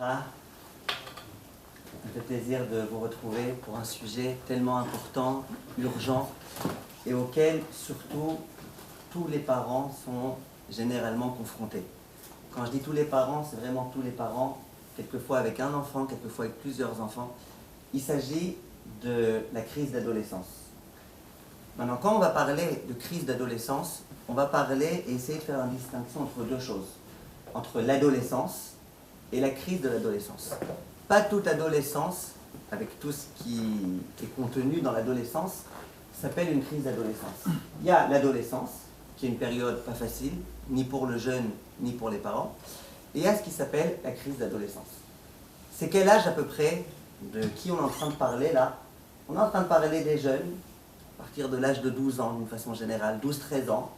Bracha. Ça fait plaisir de vous retrouver pour un sujet tellement important, urgent, et auquel surtout tous les parents sont généralement confrontés. Quand je dis tous les parents, c'est vraiment tous les parents, quelquefois avec un enfant, quelquefois avec plusieurs enfants. Il s'agit de la crise d'adolescence. Maintenant, quand on va parler de crise d'adolescence, on va parler et essayer de faire une distinction entre deux choses. Entre l'adolescence et la crise de l'adolescence. Pas toute adolescence, avec tout ce qui est contenu dans l'adolescence, s'appelle une crise d'adolescence. Il y a l'adolescence, qui est une période pas facile, ni pour le jeune, ni pour les parents. Et il y a ce qui s'appelle la crise d'adolescence. C'est quel âge à peu près de qui on est en train de parler là? On est en train de parler des jeunes, à partir de l'âge de 12 ans d'une façon générale, 12-13 ans,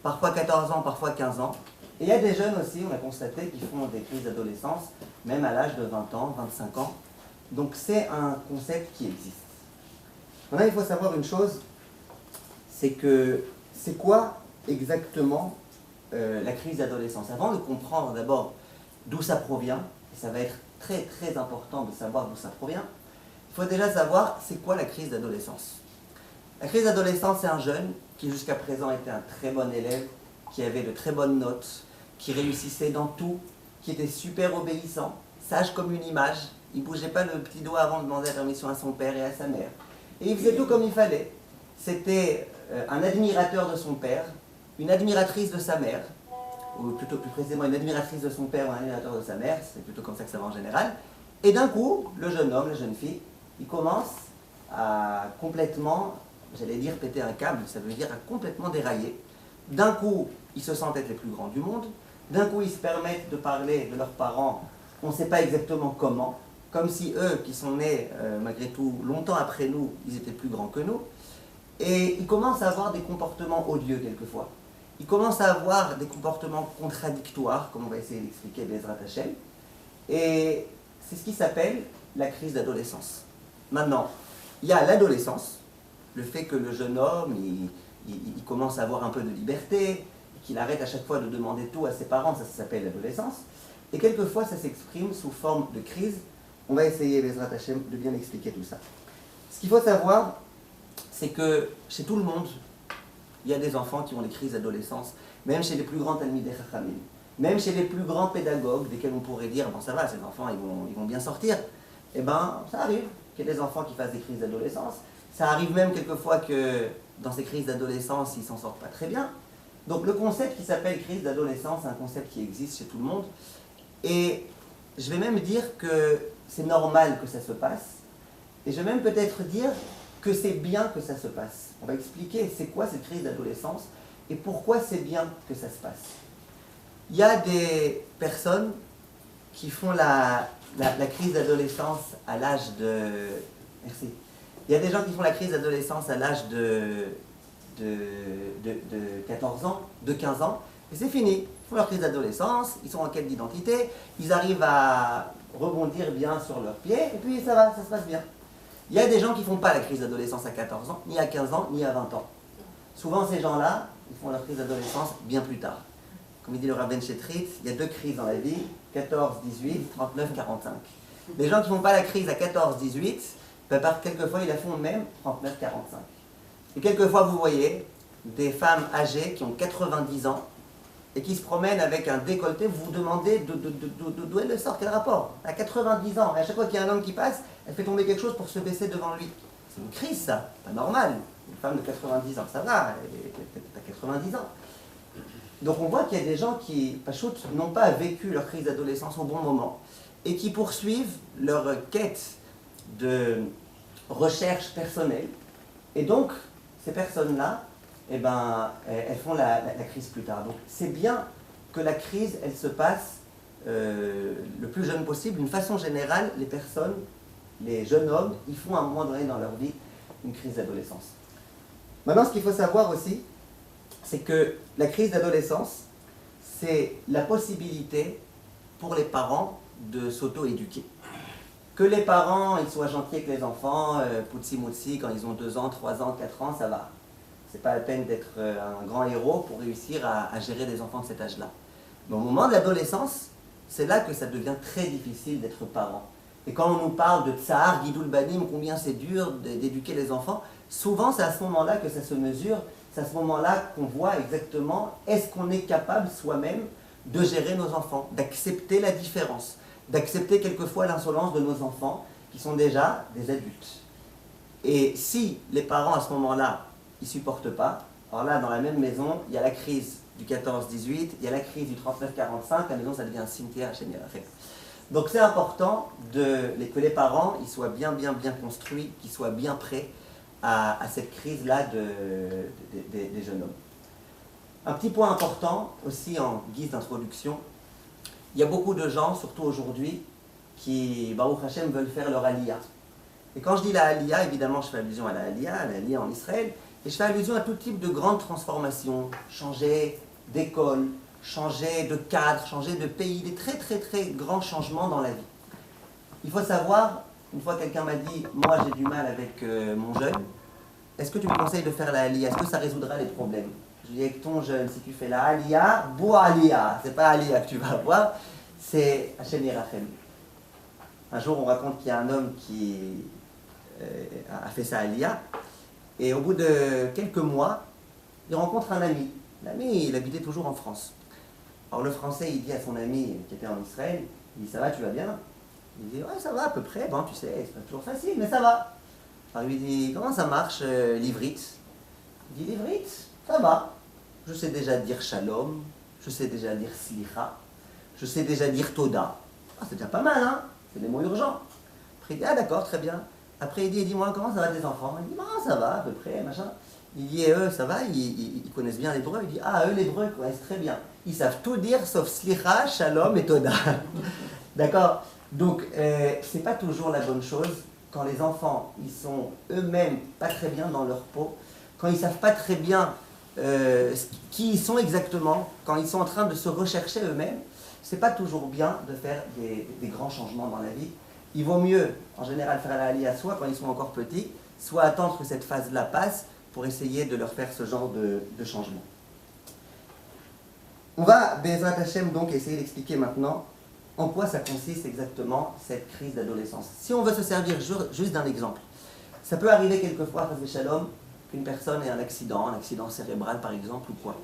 parfois 14 ans, parfois 15 ans. Et il y a des jeunes aussi, on a constaté, qui font des crises d'adolescence, même à l'âge de 20 ans, 25 ans. Donc c'est un concept qui existe. Maintenant, il faut savoir une chose, c'est que c'est quoi exactement la crise d'adolescence? Avant de comprendre d'abord d'où ça provient, et ça va être très très important de savoir d'où ça provient, il faut déjà savoir c'est quoi la crise d'adolescence. La crise d'adolescence, c'est un jeune qui jusqu'à présent était un très bon élève, qui avait de très bonnes notes, qui réussissait dans tout, qui était super obéissant, sage comme une image. Il ne bougeait pas le petit doigt avant de demander la permission à son père et à sa mère. Et il faisait tout comme il fallait. C'était un admirateur de son père, une admiratrice de sa mère, ou plutôt plus précisément une admiratrice de son père ou un admirateur de sa mère, c'est plutôt comme ça que ça va en général. Et d'un coup, le jeune homme, la jeune fille, il commence à complètement, j'allais dire péter un câble, ça veut dire à complètement dérailler. D'un coup, ils se sentent être les plus grands du monde. D'un coup, ils se permettent de parler de leurs parents, on ne sait pas exactement comment, comme si eux, qui sont nés malgré tout longtemps après nous, ils étaient plus grands que nous. Et ils commencent à avoir des comportements odieux quelquefois. Ils commencent à avoir des comportements contradictoires, comme on va essayer d'expliquer Bezrat Hashem. Et c'est ce qui s'appelle la crise d'adolescence. Maintenant, il y a l'adolescence, le fait que le jeune homme, il commence à avoir un peu de liberté, qu'il arrête à chaque fois de demander tout à ses parents, ça s'appelle l'adolescence. Et quelquefois, ça s'exprime sous forme de crise. On va essayer, Bezrat Hashem, de bien expliquer tout ça. Ce qu'il faut savoir, c'est que chez tout le monde, il y a des enfants qui ont des crises d'adolescence, même chez les plus grands Talmidei Chachamim, même chez les plus grands pédagogues, desquels on pourrait dire, bon ça va, ces enfants, ils vont bien sortir. Eh bien, ça arrive qu'il y ait des enfants qui fassent des crises d'adolescence. Ça arrive même quelquefois que dans ces crises d'adolescence, ils ne s'en sortent pas très bien. Donc le concept qui s'appelle crise d'adolescence, c'est un concept qui existe chez tout le monde. Et je vais même dire que c'est normal que ça se passe. Et je vais même peut-être dire que c'est bien que ça se passe. On va expliquer c'est quoi cette crise d'adolescence et pourquoi c'est bien que ça se passe. Il y a des personnes qui font la crise d'adolescence à l'âge de... Merci. Il y a des gens qui font la crise d'adolescence à l'âge de 14 ans, de 15 ans, et c'est fini. Ils font leur crise d'adolescence, ils sont en quête d'identité, ils arrivent à rebondir bien sur leurs pieds, et puis ça va, ça se passe bien. Il y a des gens qui ne font pas la crise d'adolescence à 14 ans, ni à 15 ans, ni à 20 ans. Souvent, ces gens-là, ils font leur crise d'adolescence bien plus tard. Comme il dit le Rav Ben Chetrit, il y a deux crises dans la vie, 14, 18, 39, 45. Les gens qui ne font pas la crise à 14, 18, quelquefois, ils la font même 39, 45. Et quelquefois, vous voyez des femmes âgées qui ont 90 ans et qui se promènent avec un décolleté, vous vous demandez d'où elle sort, quel rapport? À 90 ans, et à chaque fois qu'il y a un homme qui passe, elle fait tomber quelque chose pour se baisser devant lui. C'est une crise, ça, pas normal. Une femme de 90 ans, ça va, elle a 90 ans. Donc on voit qu'il y a des gens qui, Pachout, n'ont pas vécu leur crise d'adolescence au bon moment et qui poursuivent leur quête de recherche personnelle. Et donc, ces personnes-là, eh ben, elles font la crise plus tard. Donc c'est bien que la crise, elle se passe le plus jeune possible. D'une façon générale, les personnes, les jeunes hommes, ils font à un moment donné dans leur vie une crise d'adolescence. Maintenant, ce qu'il faut savoir aussi, c'est que la crise d'adolescence, c'est la possibilité pour les parents de s'auto-éduquer. Que les parents ils soient gentils avec les enfants, poutsi-moutsi, quand ils ont 2 ans, 3 ans, 4 ans, ça va. C'est pas la peine d'être un grand héros pour réussir à gérer des enfants de cet âge-là. Mais au moment de l'adolescence, c'est là que ça devient très difficile d'être parent. Et quand on nous parle de tsar, Gidoul Banim, combien c'est dur d'éduquer les enfants, souvent c'est à ce moment-là que ça se mesure, c'est à ce moment-là qu'on voit exactement est-ce qu'on est capable soi-même de gérer nos enfants, d'accepter la différence, d'accepter quelquefois l'insolence de nos enfants qui sont déjà des adultes. Et si les parents à ce moment-là, ils ne supportent pas, alors là, dans la même maison, il y a la crise du 14-18, il y a la crise du 39-45, la maison, ça devient un cimetière chez Mirafek. Donc c'est important que les parents ils soient bien construits, qu'ils soient bien prêts à cette crise-là des jeunes hommes. Un petit point important, aussi en guise d'introduction, il y a beaucoup de gens, surtout aujourd'hui, qui, Baruch Hashem, veulent faire leur aliyah. Et quand je dis la aliyah, évidemment, je fais allusion à la aliyah en Israël, et je fais allusion à tout type de grandes transformations, changer d'école, changer de cadre, changer de pays, des très grands changements dans la vie. Il faut savoir, une fois quelqu'un m'a dit, moi j'ai du mal avec mon jeune, est-ce que tu me conseilles de faire la aliyah? Est-ce que ça résoudra les problèmes? Je lui dis, avec ton jeune, si tu fais la aliyah, bois aliyah, c'est pas aliyah que tu vas avoir, c'est Hashem Yerachem. Un jour, on raconte qu'il y a un homme qui a fait sa aliyah, et au bout de quelques mois, il rencontre un ami. L'ami, il habitait toujours en France. Alors le français, il dit à son ami qui était en Israël, il dit, ça va, tu vas bien? Il dit, ouais, ça va à peu près, bon, tu sais, c'est pas toujours facile, mais ça va. Alors il lui dit, comment ça marche l'ivrite? Il dit, l'ivrite, ça va. Je sais déjà dire shalom, je sais déjà dire slicha, je sais déjà dire toda. Ah, c'est déjà pas mal, hein? C'est des mots urgents. Après il dit, ah d'accord, très bien. Après il dit, dis-moi, comment ça va tes enfants? Il dit, ah, ça va à peu près, machin. Il dit, et eux, ça va, ils connaissent bien l'hébreu. Il dit, ah, eux, l'hébreu, ouais, c'est très bien. Ils savent tout dire sauf slicha, shalom et toda. D'accord? Donc, c'est pas toujours la bonne chose quand les enfants, ils sont eux-mêmes pas très bien dans leur peau, quand ils savent pas très bien qui ils sont exactement, quand ils sont en train de se rechercher eux-mêmes, c'est pas toujours bien de faire des grands changements dans la vie. Il vaut mieux, en général, faire la aliyah soit quand ils sont encore petits, soit attendre que cette phase-là passe pour essayer de leur faire ce genre de changement. On va, Bezrat Hashem, donc essayer d'expliquer maintenant en quoi ça consiste exactement cette crise d'adolescence. Si on veut se servir juste d'un exemple, ça peut arriver quelquefois, Chas v'Shalom, qu'une personne ait un accident cérébral par exemple, ou quoi.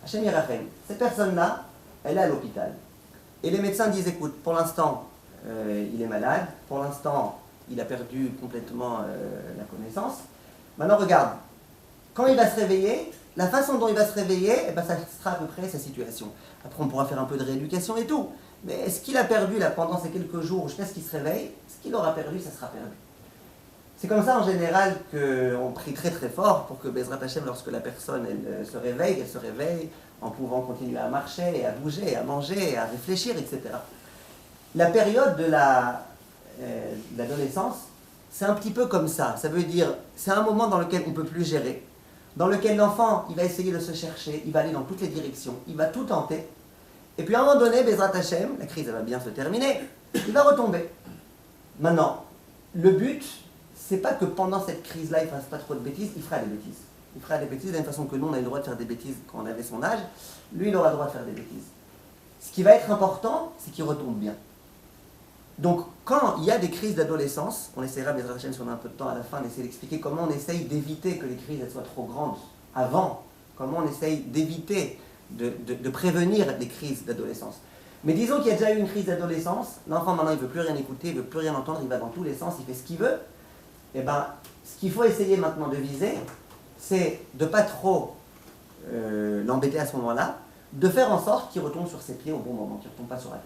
Hashem Yerachem, cette personne-là, elle est à l'hôpital. Et les médecins disent, écoute, pour l'instant, il est malade, pour l'instant, il a perdu complètement la connaissance. Maintenant, regarde, quand il va se réveiller, la façon dont il va se réveiller, eh ben, ça sera à peu près sa situation. Après, on pourra faire un peu de rééducation et tout. Mais ce qu'il a perdu là, pendant ces quelques jours, jusqu'à ce qu'il se réveille, ce qu'il aura perdu, ça sera perdu. C'est comme ça en général qu'on prie très fort pour que Bezrat Hashem, lorsque la personne elle se réveille en pouvant continuer à marcher, à bouger, à manger, à réfléchir, etc. La période de l'adolescence, c'est un petit peu comme ça. Ça veut dire, c'est un moment dans lequel on ne peut plus gérer, dans lequel l'enfant, il va essayer de se chercher, il va aller dans toutes les directions, il va tout tenter. Et puis à un moment donné, Bezrat Hashem, la crise elle va bien se terminer, il va retomber. Maintenant, le but, c'est pas que pendant cette crise-là, il ne fasse pas trop de bêtises, il fera des bêtises. Il fera des bêtises de la même façon que nous, on a le droit de faire des bêtises quand on avait son âge, lui, il aura le droit de faire des bêtises. Ce qui va être important, c'est qu'il retombe bien. Donc, quand il y a des crises d'adolescence, on essaiera, Bezrat Hashem, si on a un peu de temps à la fin, d'essayer d'expliquer comment on essaye d'éviter que les crises elles soient trop grandes avant, comment on essaye d'éviter de prévenir les crises d'adolescence. Mais disons qu'il y a déjà eu une crise d'adolescence, l'enfant maintenant il ne veut plus rien écouter, il ne veut plus rien entendre, il va dans tous les sens, il fait ce qu'il veut. Et bien, ce qu'il faut essayer maintenant de viser, c'est de ne pas trop l'embêter à ce moment-là, de faire en sorte qu'il retombe sur ses pieds au bon moment, qu'il ne retombe pas sur la tête.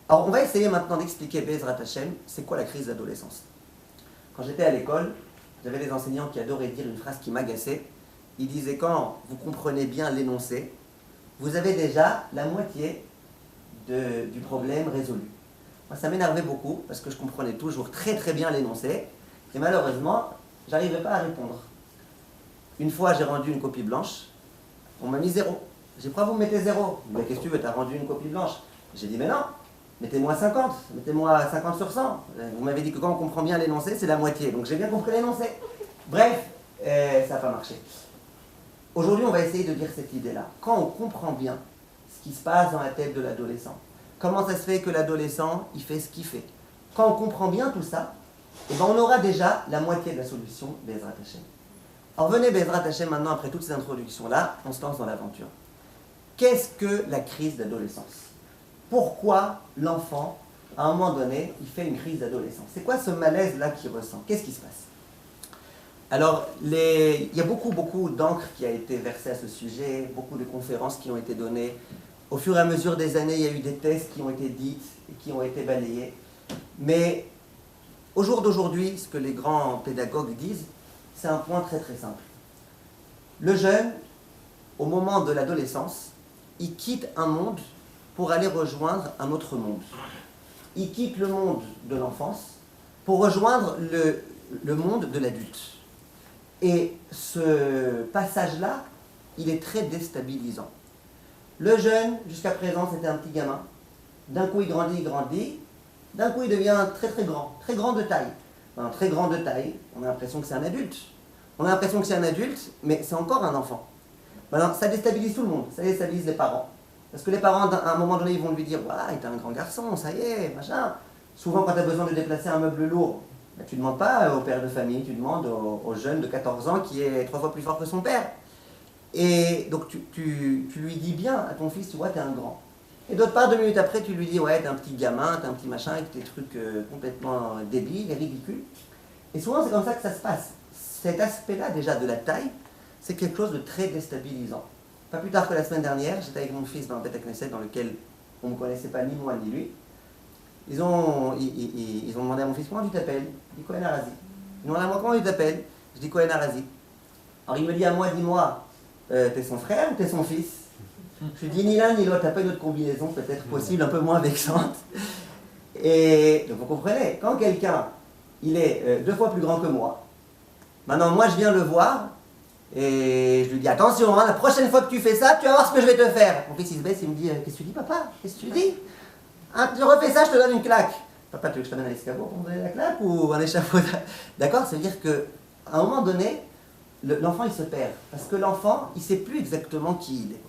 Alors, on va essayer maintenant d'expliquer, Bezrat Hashem, c'est quoi la crise d'adolescence. Quand j'étais à l'école, j'avais des enseignants qui adoraient dire une phrase qui m'agaçait. Ils disaient, quand vous comprenez bien l'énoncé, vous avez déjà la moitié du problème résolu. Moi, ça m'énervait beaucoup, parce que je comprenais toujours très bien l'énoncé, et malheureusement, j'arrivais pas à répondre. Une fois, j'ai rendu une copie blanche, on m'a mis 0. J'ai dit, pourquoi vous me mettez 0? Mais qu'est-ce que tu veux, t'as rendu une copie blanche? J'ai dit, mais non, mettez-moi 50, mettez-moi 50 sur 100. Vous m'avez dit que quand on comprend bien l'énoncé, c'est la moitié. Donc j'ai bien compris l'énoncé. Bref, ça n'a pas marché. Aujourd'hui, on va essayer de dire cette idée-là. Quand on comprend bien ce qui se passe dans la tête de l'adolescent, Comment ça se fait que l'adolescent, il fait ce qu'il fait? Quand on comprend bien tout ça, eh ben on aura déjà la moitié de la solution, Bezrat Hashem. Alors venez, Bezrat Hashem, maintenant, après toutes ces introductions-là, on se lance dans l'aventure. Qu'est-ce que la crise d'adolescence? Pourquoi l'enfant, à un moment donné, il fait une crise d'adolescence? C'est quoi ce malaise-là qu'il ressent? Qu'est-ce qui se passe? Alors, il y a beaucoup d'encre qui a été versée à ce sujet, beaucoup de conférences qui ont été données. Au fur et à mesure des années, il y a eu des thèses qui ont été dites et qui ont été balayées. Mais au jour d'aujourd'hui, ce que les grands pédagogues disent, c'est un point très simple. Le jeune, au moment de l'adolescence, il quitte un monde pour aller rejoindre un autre monde. Il quitte le monde de l'enfance pour rejoindre le monde de l'adulte. Et ce passage-là, il est très déstabilisant. Le jeune, jusqu'à présent, c'était un petit gamin. D'un coup, il grandit. D'un coup, il devient très grand de taille. Un très grand de taille, on a l'impression que c'est un adulte. On a l'impression que c'est un adulte, mais c'est encore un enfant. Maintenant, ça déstabilise tout le monde, ça déstabilise les parents. Parce que les parents, à un moment donné, ils vont lui dire « Voilà, il est un grand garçon, ça y est, machin ». Souvent, quand tu as besoin de déplacer un meuble lourd, ben, tu ne demandes pas au père de famille, tu demandes au jeune de 14 ans qui est 3 fois plus fort que son père. Et donc, tu lui dis bien à ton fils, tu vois, tu es un grand. Et d'autre part, 2 minutes après, tu lui dis « Ouais, t'es un petit gamin, t'es un petit machin, avec tes trucs complètement débiles et ridicules ». Et souvent, c'est comme ça que ça se passe. Cet aspect-là, déjà, de la taille, c'est quelque chose de très déstabilisant. Pas plus tard que la semaine dernière, j'étais avec mon fils dans un Beth Knesset dans lequel on ne me connaissait pas ni moi ni lui. Ils ont demandé à mon fils « Comment tu t'appelles ?» Il dit « Cohen Arazi ». Ils m'ont demandé à moi « Comment tu t'appelles ?» Je dis « Cohen Arazi ». Alors il me dit à moi « Dis-moi, t'es son frère ou t'es son fils ?» Je lui dis « Ni l'un ni l'autre, t'as pas une autre combinaison peut-être possible, un peu moins vexante. » Et donc vous comprenez, quand quelqu'un, il est 2 fois plus grand que moi, maintenant moi je viens le voir, et je lui dis, attention, hein, la prochaine fois que tu fais ça, tu vas voir ce que je vais te faire. Mon fils il se baisse, il me dit, qu'est-ce que tu dis papa? Qu'est-ce que tu dis? Hein, tu refais ça, je te donne une claque. Papa, tu veux que je te donne un escabeau pour me donner la claque ou un échafaudage? D'accord? Ça veut dire qu'à un moment donné, l'enfant il se perd. Parce que l'enfant, il ne sait plus exactement qui il est.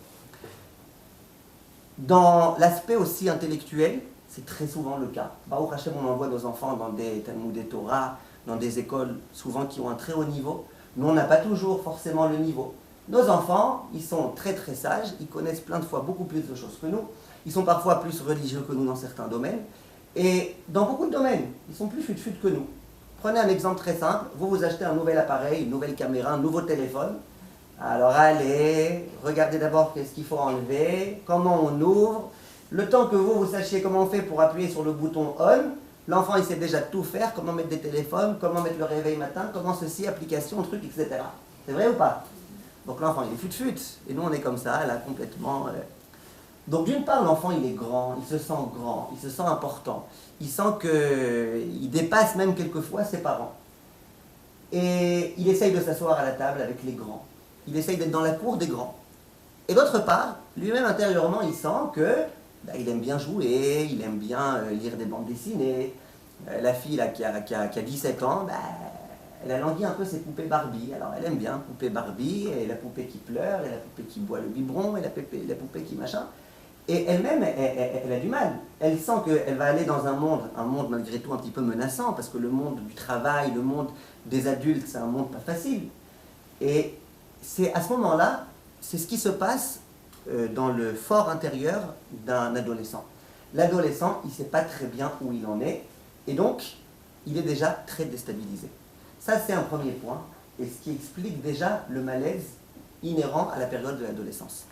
Dans l'aspect aussi intellectuel, c'est très souvent le cas. Baruch Hashem, on envoie nos enfants dans des Talmud et Torah, dans des écoles souvent qui ont un très haut niveau. Nous, on n'a pas toujours forcément le niveau. Nos enfants, ils sont très sages, ils connaissent plein de fois beaucoup plus de choses que nous. Ils sont parfois plus religieux que nous dans certains domaines. Et dans beaucoup de domaines, ils sont plus fut que nous. Prenez un exemple très simple. Vous achetez un nouvel appareil, une nouvelle caméra, un nouveau téléphone. Alors allez, regardez d'abord qu'est-ce qu'il faut enlever, comment on ouvre. Le temps que vous sachiez comment on fait pour appuyer sur le bouton on, l'enfant, il sait déjà tout faire, comment mettre des téléphones, comment mettre le réveil matin, comment ceci, application, truc, etc. C'est vrai ou pas? Donc l'enfant, il est fut. Et nous, on est comme ça, là, complètement... Donc d'une part, l'enfant, il est grand, il se sent important. Il sent qu'il dépasse même quelquefois ses parents. Et il essaye de s'asseoir à la table avec les grands. Il essaye d'être dans la cour des grands. Et d'autre part, lui-même intérieurement, il sent que il aime bien jouer, il aime bien lire des bandes dessinées. La fille là, qui a 17 ans, elle a langui un peu ses poupées Barbie. Alors elle aime bien poupée Barbie, et la poupée qui pleure, et la poupée qui boit le biberon, et la poupée qui machin. Et elle-même, elle a du mal. Elle sent qu'elle va aller dans un monde malgré tout un petit peu menaçant, parce que le monde du travail, le monde des adultes, c'est un monde pas facile. Et c'est à ce moment-là, c'est ce qui se passe dans le fort intérieur d'un adolescent. L'adolescent, il ne sait pas très bien où il en est, et donc, il est déjà très déstabilisé. Ça, c'est un premier point, et ce qui explique déjà le malaise inhérent à la période de l'adolescence.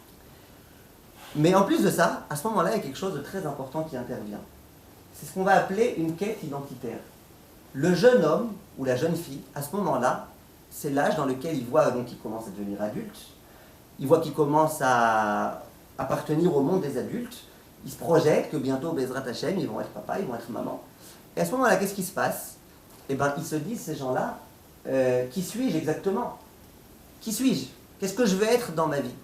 Mais en plus de ça, à ce moment-là, il y a quelque chose de très important qui intervient. C'est ce qu'on va appeler une quête identitaire. Le jeune homme ou la jeune fille, à ce moment-là, c'est l'âge dans lequel il voit donc qu'il commence à devenir adulte, il voit qu'il commence à appartenir au monde des adultes, il se projette que bientôt, Bezrat Hashem, ils vont être papa, ils vont être maman. Et à ce moment-là, qu'est-ce qui se passe? Eh bien, ils se disent, ces gens-là, qui suis-je exactement? Qui suis-je? Qu'est-ce que je veux être dans ma vie?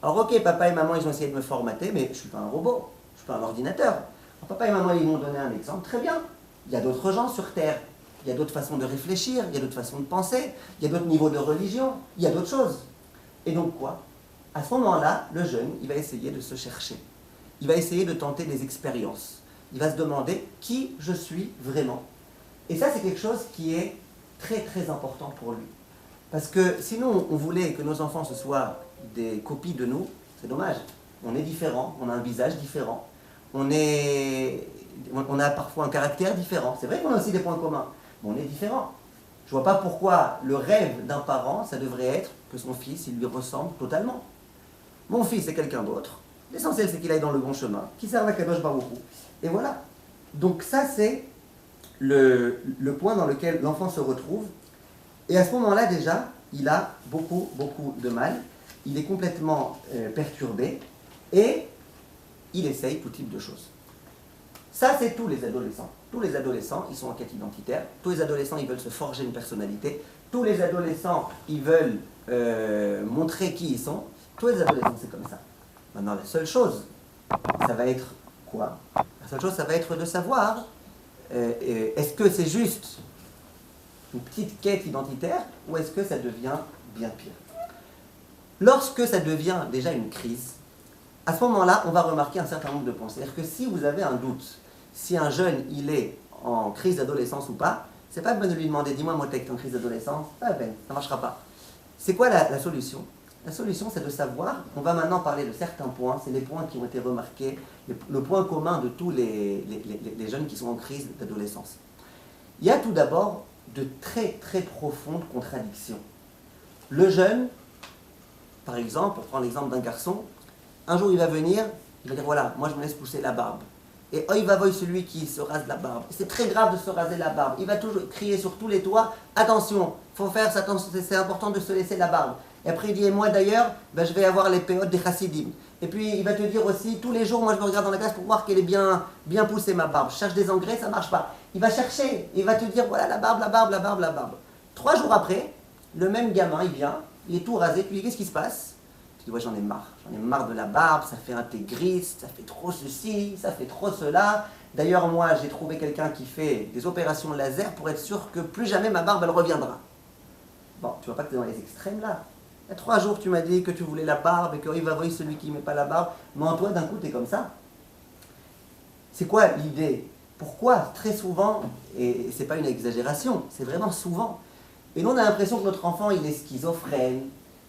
Alors, ok, papa et maman, ils ont essayé de me formater, mais je ne suis pas un robot, je ne suis pas un ordinateur. Alors, papa et maman, ils m'ont donné un exemple, très bien. Il y a d'autres gens sur Terre, il y a d'autres façons de réfléchir, il y a d'autres façons de penser, il y a d'autres niveaux de religion, il y a d'autres choses. Et donc quoi? À ce moment-là, le jeune, il va essayer de se chercher. il va essayer de tenter des expériences. Il va se demander qui je suis vraiment. Et ça, c'est quelque chose qui est très très important pour lui. Parce que sinon, on voulait que nos enfants ce soient des copies de nous, c'est dommage. On est différents, on a un visage différent, on a parfois un caractère différent. C'est vrai qu'on a aussi des points communs, mais on est différents. Je ne vois pas pourquoi le rêve d'un parent, ça devrait être que son fils, il lui ressemble totalement. Mon fils, c'est quelqu'un d'autre. L'essentiel, c'est qu'il aille dans le bon chemin, qu'il serve à Kadosh Baruch Hu. Et voilà. Donc ça, c'est le point dans lequel l'enfant se retrouve. Et à ce moment-là, déjà, il a beaucoup de mal. Il est complètement perturbé. Et il essaye tout type de choses. Ça, c'est tous les adolescents. Tous les adolescents, ils sont en quête identitaire. Tous les adolescents, ils veulent se forger une personnalité. Tous les adolescents, ils veulent montrer qui ils sont. Tous les adolescents, c'est comme ça. Maintenant, la seule chose, ça va être quoi? La seule chose, ça va être de savoir, est-ce que c'est juste une petite quête identitaire ou est-ce que ça devient bien pire? Lorsque ça devient déjà une crise, à ce moment-là, on va remarquer un certain nombre de points. C'est-à-dire que si vous avez un doute, si un jeune, il est en crise d'adolescence ou pas, c'est pas la peine de lui demander, dis-moi, Motek, t'es en crise d'adolescence, pas la peine, ça ne marchera pas. C'est quoi la solution? La solution, c'est de savoir, on va maintenant parler de certains points, c'est les points qui ont été remarqués, le point commun de tous les jeunes qui sont en crise d'adolescence. Il y a tout d'abord de très très profondes contradictions. Le jeune, par exemple, pour prendre l'exemple d'un garçon, un jour il va venir, il va dire voilà, moi je me laisse pousser la barbe. Et il va voir celui qui se rase la barbe. C'est très grave de se raser la barbe. Il va toujours crier sur tous les toits, attention, faut faire ça, c'est important de se laisser la barbe. Et après il dit, et moi d'ailleurs, ben, je vais avoir les péotes des chassidim. Et puis il va te dire aussi, tous les jours, moi je me regarde dans la glace pour voir qu'elle est bien poussée ma barbe. Je cherche des engrais, ça ne marche pas. Il va chercher, il va te dire, voilà la barbe, la barbe, la barbe, la barbe. 3 jours après, le même gamin, il vient, il est tout rasé, puis qu'est-ce qui se passe? Tu dis, ouais, j'en ai marre de la barbe, ça fait intégriste, ça fait trop ceci, ça fait trop cela. D'ailleurs, moi, j'ai trouvé quelqu'un qui fait des opérations laser pour être sûr que plus jamais ma barbe, elle reviendra. Bon, tu vois pas que tu es dans les extrêmes là. Il y a 3 jours, tu m'as dit que tu voulais la barbe et qu'il va voir celui qui ne met pas la barbe. Mais en toi, d'un coup, tu es comme ça. C'est quoi l'idée? Pourquoi très souvent, et c'est pas une exagération, c'est vraiment souvent. Et nous, on a l'impression que notre enfant, il est schizophrène,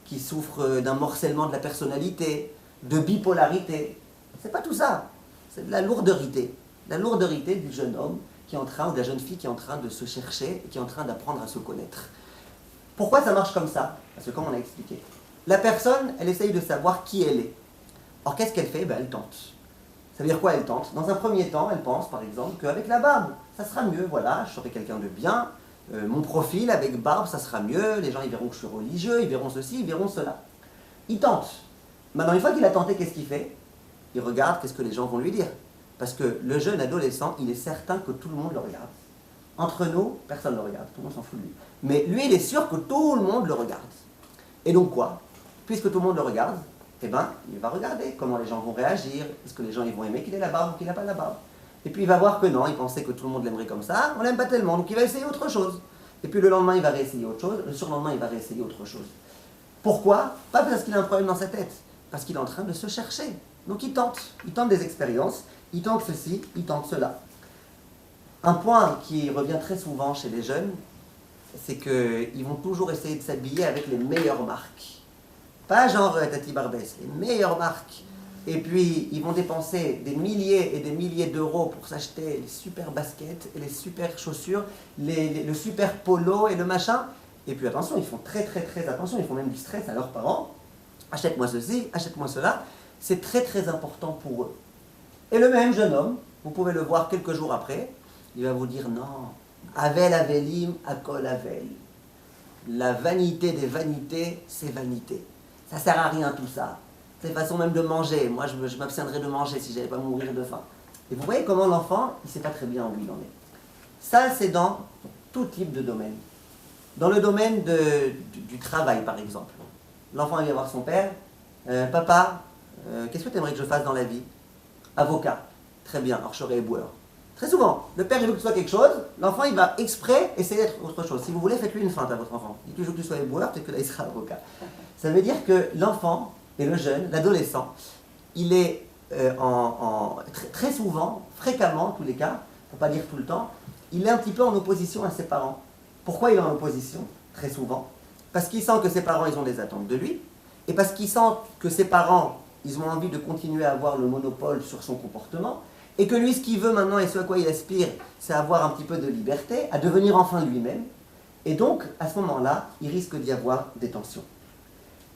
qui souffre d'un morcellement de la personnalité, de bipolarité. C'est pas tout ça. C'est de la lourdeureté. La lourdeureté du jeune homme qui est en train, ou de la jeune fille qui est en train de se chercher et qui est en train d'apprendre à se connaître. Pourquoi ça marche comme ça? Parce que comme on a expliqué, la personne, elle essaye de savoir qui elle est. Or, qu'est-ce qu'elle fait? Ben, elle tente. Ça veut dire quoi, elle tente? Dans un premier temps, elle pense, par exemple, qu'avec la barbe, ça sera mieux. Voilà, je serai quelqu'un de bien. Mon profil avec barbe, ça sera mieux. Les gens, ils verront que je suis religieux, ils verront ceci, ils verront cela. Il tente. Maintenant, une fois qu'il a tenté, qu'est-ce qu'il fait? Il regarde qu'est-ce que les gens vont lui dire. Parce que le jeune adolescent, il est certain que tout le monde le regarde. Entre nous, personne ne le regarde, tout le monde s'en fout de lui. Mais lui, il est sûr que tout le monde le regarde. Et donc quoi? Puisque tout le monde le regarde, eh ben, il va regarder comment les gens vont réagir. Est-ce que les gens ils vont aimer qu'il ait la barbe ou qu'il n'a pas la barbe? Et puis il va voir que non, il pensait que tout le monde l'aimerait comme ça, on l'aime pas tellement, donc il va essayer autre chose. Et puis le lendemain, il va réessayer autre chose, le surlendemain, il va réessayer autre chose. Pourquoi? Pas parce qu'il a un problème dans sa tête, parce qu'il est en train de se chercher. Donc il tente des expériences, il tente ceci, il tente cela. Un point qui revient très souvent chez les jeunes, c'est qu'ils vont toujours essayer de s'habiller avec les meilleures marques. Pas genre Tati Barbès, les meilleures marques. Et puis, ils vont dépenser des milliers et des milliers d'euros pour s'acheter les super baskets et les super chaussures, le super polo et le machin. Et puis, attention, ils font très attention, ils font même du stress à leurs parents. Achète-moi ceci, achète-moi cela. C'est très important pour eux. Et le même jeune homme, vous pouvez le voir quelques jours après, il va vous dire non, Avel Avelim, Akol Avel. La vanité des vanités, c'est vanité. Ça sert à rien tout ça. C'est une façon même de manger. Moi, je m'abstiendrais de manger si je n'allais pas mourir de faim. Et vous voyez comment l'enfant, il ne sait pas très bien où il en est. Ça, c'est dans tout type de domaine. Dans le domaine du travail, par exemple. L'enfant vient voir son père. Papa, qu'est-ce que tu aimerais que je fasse dans la vie? Avocat. Très bien, alors je serai éboueur. Très souvent, le père il veut que tu sois quelque chose, l'enfant il va exprès essayer d'être autre chose. Si vous voulez, faites-lui une feinte à votre enfant. Dites toujours que tu sois éboueur, peut-être que là il sera avocat. Ça veut dire que l'enfant et le jeune, l'adolescent, il est très souvent, fréquemment en tous les cas, pour ne pas dire tout le temps, il est un petit peu en opposition à ses parents. Pourquoi il est en opposition? Très souvent. Parce qu'il sent que ses parents, ils ont des attentes de lui, et parce qu'il sent que ses parents, ils ont envie de continuer à avoir le monopole sur son comportement, et que lui, ce qu'il veut maintenant et ce à quoi il aspire, c'est avoir un petit peu de liberté, à devenir enfin lui-même. Et donc, à ce moment-là, il risque d'y avoir des tensions.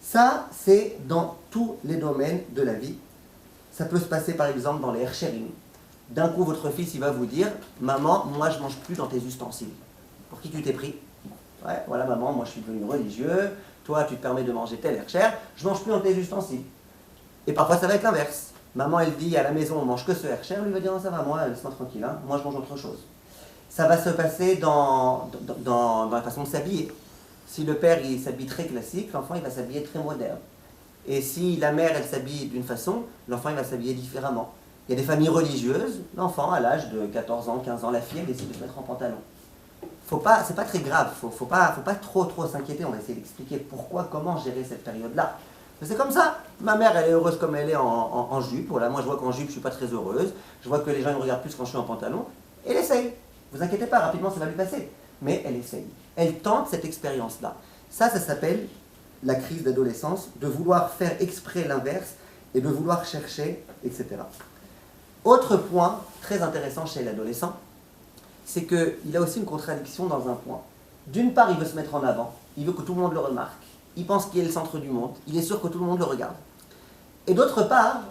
Ça, c'est dans tous les domaines de la vie. Ça peut se passer, par exemple, dans les hershering. D'un coup, votre fils, il va vous dire « Maman, moi, je ne mange plus dans tes ustensiles. » Pour qui tu t'es pris? Ouais, voilà, maman, moi, je suis devenu religieux. Toi, tu te permets de manger tel hercher. Je ne mange plus dans tes ustensiles. Et parfois, ça va être l'inverse. Maman, elle dit à la maison, on mange que ce hercher. Lui va dire, non, ça va, moi, laisse-moi tranquille, hein. Moi, je mange autre chose. Ça va se passer dans la façon de s'habiller. Si le père, il s'habille très classique, l'enfant, il va s'habiller très moderne. Et si la mère, elle s'habille d'une façon, l'enfant, il va s'habiller différemment. Il y a des familles religieuses, l'enfant, à l'âge de 14 ans, 15 ans, la fille, elle décide de se mettre en pantalon. C'est pas très grave, faut pas trop s'inquiéter, on va essayer d'expliquer pourquoi, comment gérer cette période-là. C'est comme ça. Ma mère, elle est heureuse comme elle est en jupe. Voilà, moi, je vois qu'en jupe, je ne suis pas très heureuse. Je vois que les gens ils me regardent plus quand je suis en pantalon. Elle essaye. Vous inquiétez pas, rapidement, ça va lui passer. Mais elle essaye. Elle tente cette expérience-là. Ça s'appelle la crise d'adolescence, de vouloir faire exprès l'inverse et de vouloir chercher, etc. Autre point très intéressant chez l'adolescent, c'est qu'il a aussi une contradiction dans un point. D'une part, il veut se mettre en avant. Il veut que tout le monde le remarque. Il pense qu'il est le centre du monde, il est sûr que tout le monde le regarde. Et d'autre part,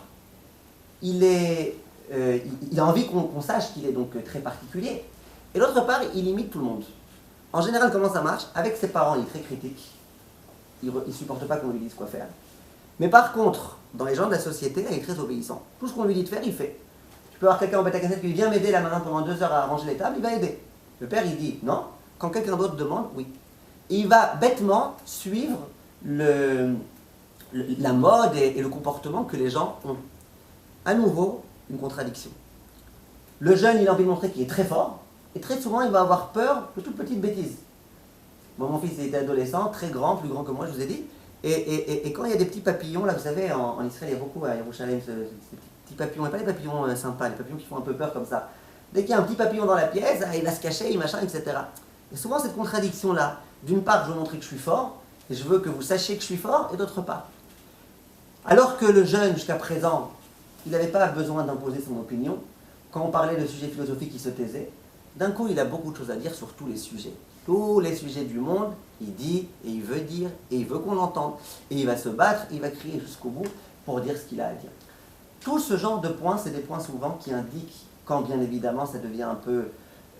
il a envie qu'on sache qu'il est donc très particulier. Et d'autre part, il imite tout le monde. En général, comment ça marche? Avec ses parents, il est très critique. Il ne supporte pas qu'on lui dise quoi faire. Mais par contre, dans les gens de la société, il est très obéissant. Tout ce qu'on lui dit de faire, il fait. Tu peux avoir quelqu'un en bêta cassette qui vient m'aider là maintenant pendant 2 heures à ranger les tables, il va aider. Le père, il dit non. Quand quelqu'un d'autre demande, oui. Et il va bêtement suivre la mode et le comportement que les gens ont. À nouveau, une contradiction. Le jeune, il a envie de montrer qu'il est très fort, et très souvent, il va avoir peur de toutes petites bêtises. Bon, mon fils il était adolescent, très grand, plus grand que moi, je vous ai dit, et quand il y a des petits papillons, là, vous savez, en Israël, il y a beaucoup à Yerushalayim, ces petits papillons, et pas les papillons sympas, les papillons qui font un peu peur comme ça. Dès qu'il y a un petit papillon dans la pièce, il va se cacher, machin, etc. Et souvent, cette contradiction-là, d'une part, je veux montrer que je suis fort, et je veux que vous sachiez que je suis fort, et d'autre part. Alors que le jeune, jusqu'à présent, il n'avait pas besoin d'imposer son opinion. Quand on parlait de sujets philosophiques, il se taisait. D'un coup, il a beaucoup de choses à dire sur tous les sujets. Tous les sujets du monde, il dit, et il veut dire, et il veut qu'on l'entende. Et il va se battre, il va crier jusqu'au bout pour dire ce qu'il a à dire. Tout ce genre de points, c'est des points souvent qui indiquent, quand bien évidemment ça devient un peu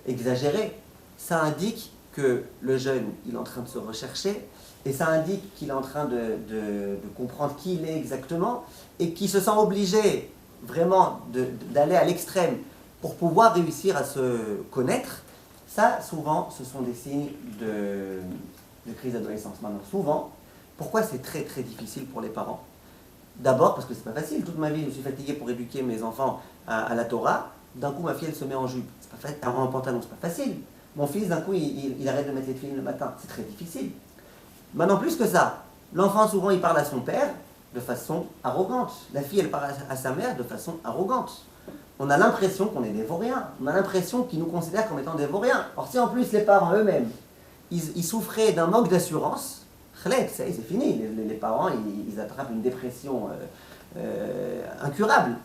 exagéré, ça indique que le jeune, il est en train de se rechercher, et ça indique qu'il est en train de comprendre qui il est exactement, et qu'il se sent obligé vraiment d'aller à l'extrême pour pouvoir réussir à se connaître. Ça, souvent, ce sont des signes de crise d'adolescence. Maintenant, souvent, pourquoi c'est très très difficile pour les parents? D'abord parce que c'est pas facile. Toute ma vie, je me suis fatigué pour éduquer mes enfants à la Torah. D'un coup, ma fille, elle se met en jupe. En pantalon, c'est pas facile. Mon fils, d'un coup, il arrête de mettre les films le matin. C'est très difficile. Maintenant, plus que ça, l'enfant, souvent, il parle à son père de façon arrogante. La fille, elle parle à sa mère de façon arrogante. On a l'impression qu'on est des vauriens. On a l'impression qu'ils nous considèrent comme étant des vauriens. Or, si en plus les parents eux-mêmes, ils souffraient d'un manque d'assurance, c'est fini. Les parents, ils attrapent une dépression incurable.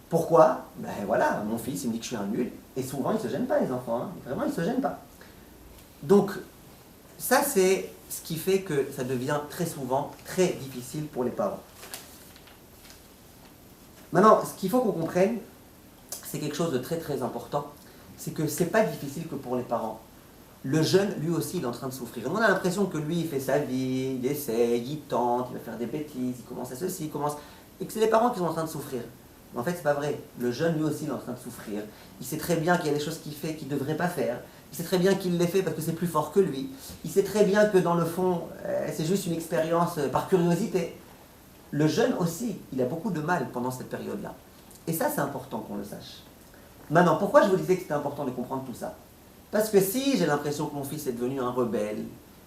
Pourquoi? Ben voilà, mon fils, il me dit que je suis un nul. Et souvent, ils ne se gênent pas, les enfants. Hein. Vraiment, ils ne se gênent pas. Donc, ça, c'est ce qui fait que ça devient très souvent très difficile pour les parents. Maintenant, ce qu'il faut qu'on comprenne, c'est quelque chose de très très important, c'est que c'est pas difficile que pour les parents. Le jeune, lui aussi, il est en train de souffrir. On a l'impression que lui, il fait sa vie, il essaye, il tente, il va faire des bêtises, il commence à ceci, il commence... Et que c'est les parents qui sont en train de souffrir. Mais en fait, c'est pas vrai. Le jeune, lui aussi, il est en train de souffrir. Il sait très bien qu'il y a des choses qu'il fait qu'il ne devrait pas faire. Il sait très bien qu'il les fait parce que c'est plus fort que lui. Il sait très bien que dans le fond, c'est juste une expérience par curiosité. Le jeune aussi, il a beaucoup de mal pendant cette période-là. Et ça, c'est important qu'on le sache. Maintenant, pourquoi je vous disais que c'était important de comprendre tout ça? Parce que si j'ai l'impression que mon fils est devenu un rebelle,